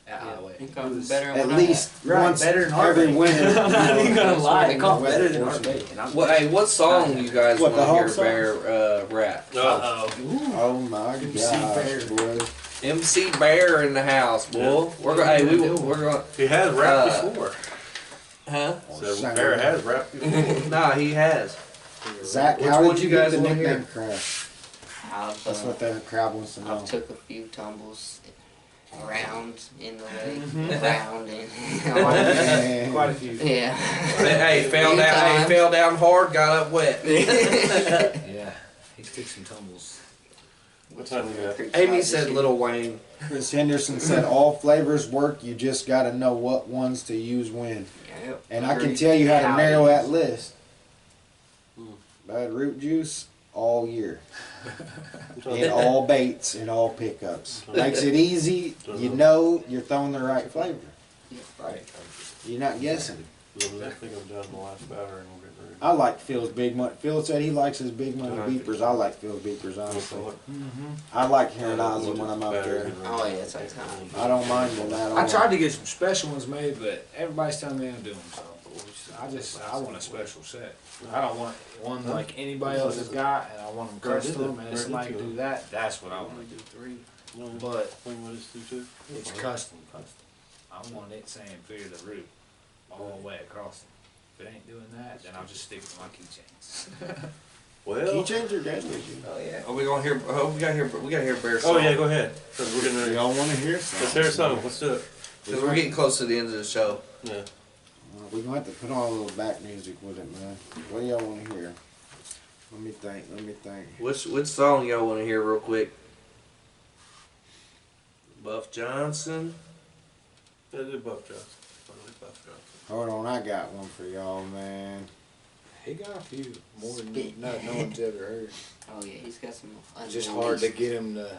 At highway. It comes It was- better At than least Right, once better than our every bait. winter. I'm not even gonna lie, it caught Weather better than our fortunate. bait. And I'm Hey, what song you guys What, the want to Hawk hear song? Bear rap? No. Oh my Bear. gosh, boy. MC Bear in the house, boy. We're gonna. Hey, we're gonna. He has rapped before. Huh? So Bear has rapped before. Nah, he has. Zach, Which how one did you you guys get the wanna nickname hear? Crash? I've, That's what the crowd wants to know. I've took a few tumbles around in the lake, Mm-hmm. around and Man. quite a few. yeah. Hey, fell Few down. Hey, times. fell down hard, got up wet. Yeah, he took some tumbles. What time you got? Amy said Little Wayne. Chris Henderson said all flavors work, you just got to know what ones to use when. Yep. And I can tell you how to How narrow to that use. list. Bad root juice all year. In all baits, in all pickups. Makes it easy. You know you're throwing the right flavor. Right. You're not guessing. I think I'm done the last batter and we're getting ready. I like Phil's big money. Phil said he likes his big money beepers. I like Phil's beepers, honestly. I like hearing Ozzy when I'm out there. Oh yeah, it's like time. I don't mind them at all. I tried to get some special ones made, but everybody's telling me I don't do them. So I want a special set. I don't want one like anybody else has got, and I want them custom. And if somebody can do that, that's what I want to do. 3, but it's custom. I want it saying "Fear the Root" all the way across it. If it ain't doing that, then I'll just stick with my keychains. Well, Keychains are deadly. Oh yeah. Oh, we gonna hear. Oh, we gotta hear Bear song. oh yeah, go ahead. 'Cause we're getting ready. Y'all want to hear Let's something? hear a song. Let's do it. Because we're getting close to the end of the show. Yeah. We're going to have to put on a little back music with it, man. What do y'all want to hear? Let me think. Which song y'all want to hear real quick? Buff Johnson. Yeah, do Buff Johnson. I like Buff Johnson. Hold on, I got one for y'all, man. He got a few more than Spit. no one's ever heard. Oh yeah, he's got some. It's just hard to get him to.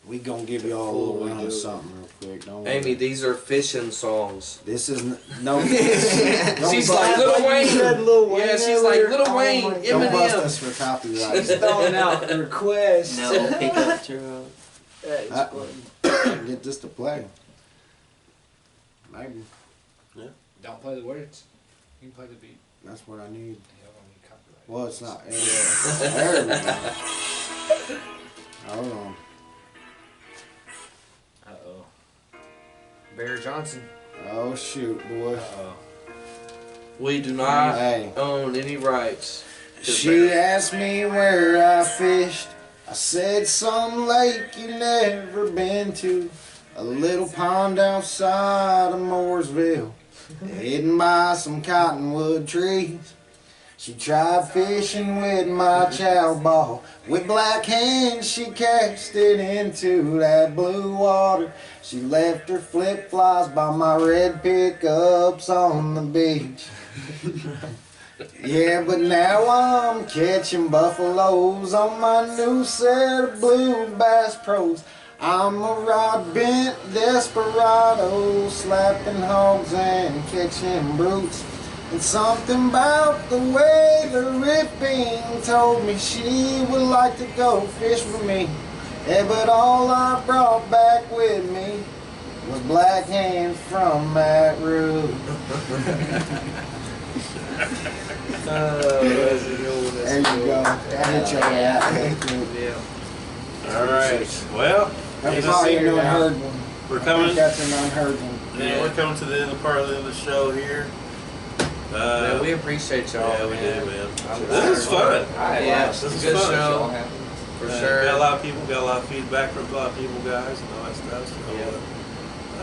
We gonna give y'all a Cool, little we round do. of something real quick. Don't Amy, worry. these are fishing songs. This is no. She's like Lil Wayne. Yeah, she's like Lil Wayne, Don't bust Eminem. us for copyright. Throwing out requests. No pickup truck. Get this to play. Maybe Don't play the words. You can play the beat. that's what I need. Yeah, I need copyright. Well, it's not. There we go. Hold on. Bear Johnson. Oh shoot, boy. We do not Hey. own any rights. to She Bear. asked me where I fished. I said some lake you never been to. A little pond outside of Mooresville, hidden by some cottonwood trees. She tried fishing with my chow ball. With black hands she cast it into that blue water. She left her flip-flops by my red pickups on the beach. Yeah, but now I'm catching buffaloes on my new set of blue Bass Pros. I'm a rod bent desperado, slapping hogs and catching brutes. And something about the way the ripping told me she would like to go fish with me. Yeah, but all I brought back with me was black hands from that root. There you go. Hit your Yeah. All right. Well, That's probably an unheard one. we're I coming. think that's an unheard one. Yeah, we're coming to the end of the part of the show here. Man, we appreciate y'all. Yeah, we man. do, man. I'm This is fun. Yeah, This is good fun. show for sure. Got a lot of people, got a lot of feedback from a lot of people, guys, and all that stuff. So,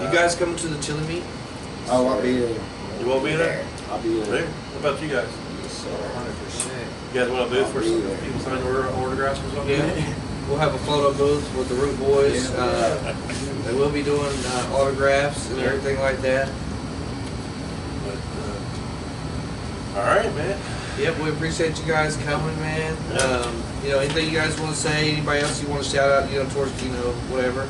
You guys coming to the chili meet? Oh, I'll be there. you won't be there? I'll be there. Rick, what about you guys? Yes, sir. 100%. You guys want a booth where I'll be some there. people sign autographs or something? Yeah. We'll have a photo booth with the Root Boys. They will be doing autographs and everything like that. But, all right, man. Yep, we appreciate you guys coming, man. Yeah. You know, anything you guys want to say? Anybody else you want to shout out? You know, towards whatever.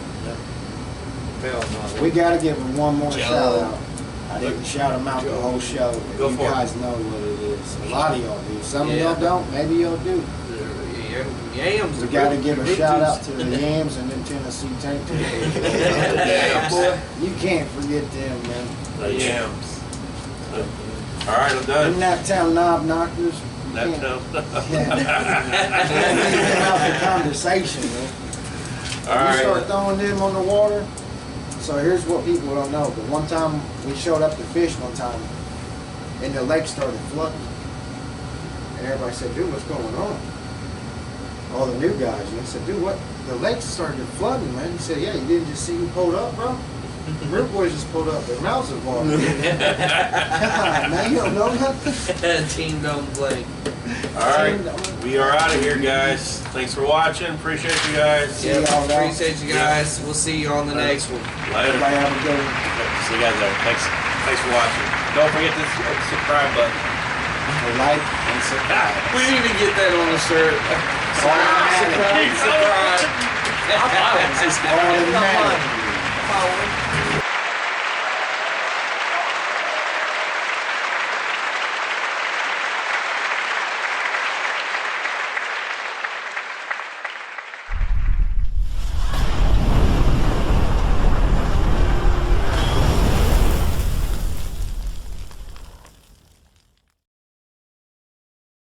Hell no. We gotta give him one more Joe. shout out. I didn't shout him out the whole show. But Go you for it. guys know what it is. A lot of y'all do. Some of Yeah. y'all don't. Maybe y'all do. Yams. We gotta give a shout out to the Yams and the Tennessee Tank. Yeah, boy. You can't forget them, man. The yams. All right, I'm In done. that town knob knockers. You That can't- town. Leave them out the conversation, man. All You start right. throwing them on the water. So here's what people don't know. But one time we showed up to fish one time, and the lake started flooding. And everybody said, "Dude, what's going on?" All the new guys, and I said, "Dude, what? The lake started flooding, man." He said, "Yeah, you didn't just see who pulled up, bro? The Root Boys just pulled up. Their mouths are watering." God, man, you don't know nothing. Team don't blink. All right. We are out of here, guys. Thanks for watching. Appreciate you guys. See Yep, y'all now. appreciate you guys. We'll see you on the next one. Later. Everybody have a good one. See you guys later. Thanks for watching. Don't forget to hit the subscribe button. Like and subscribe. We need to get that on the shirt. Automatic. Subscribe. Automatic.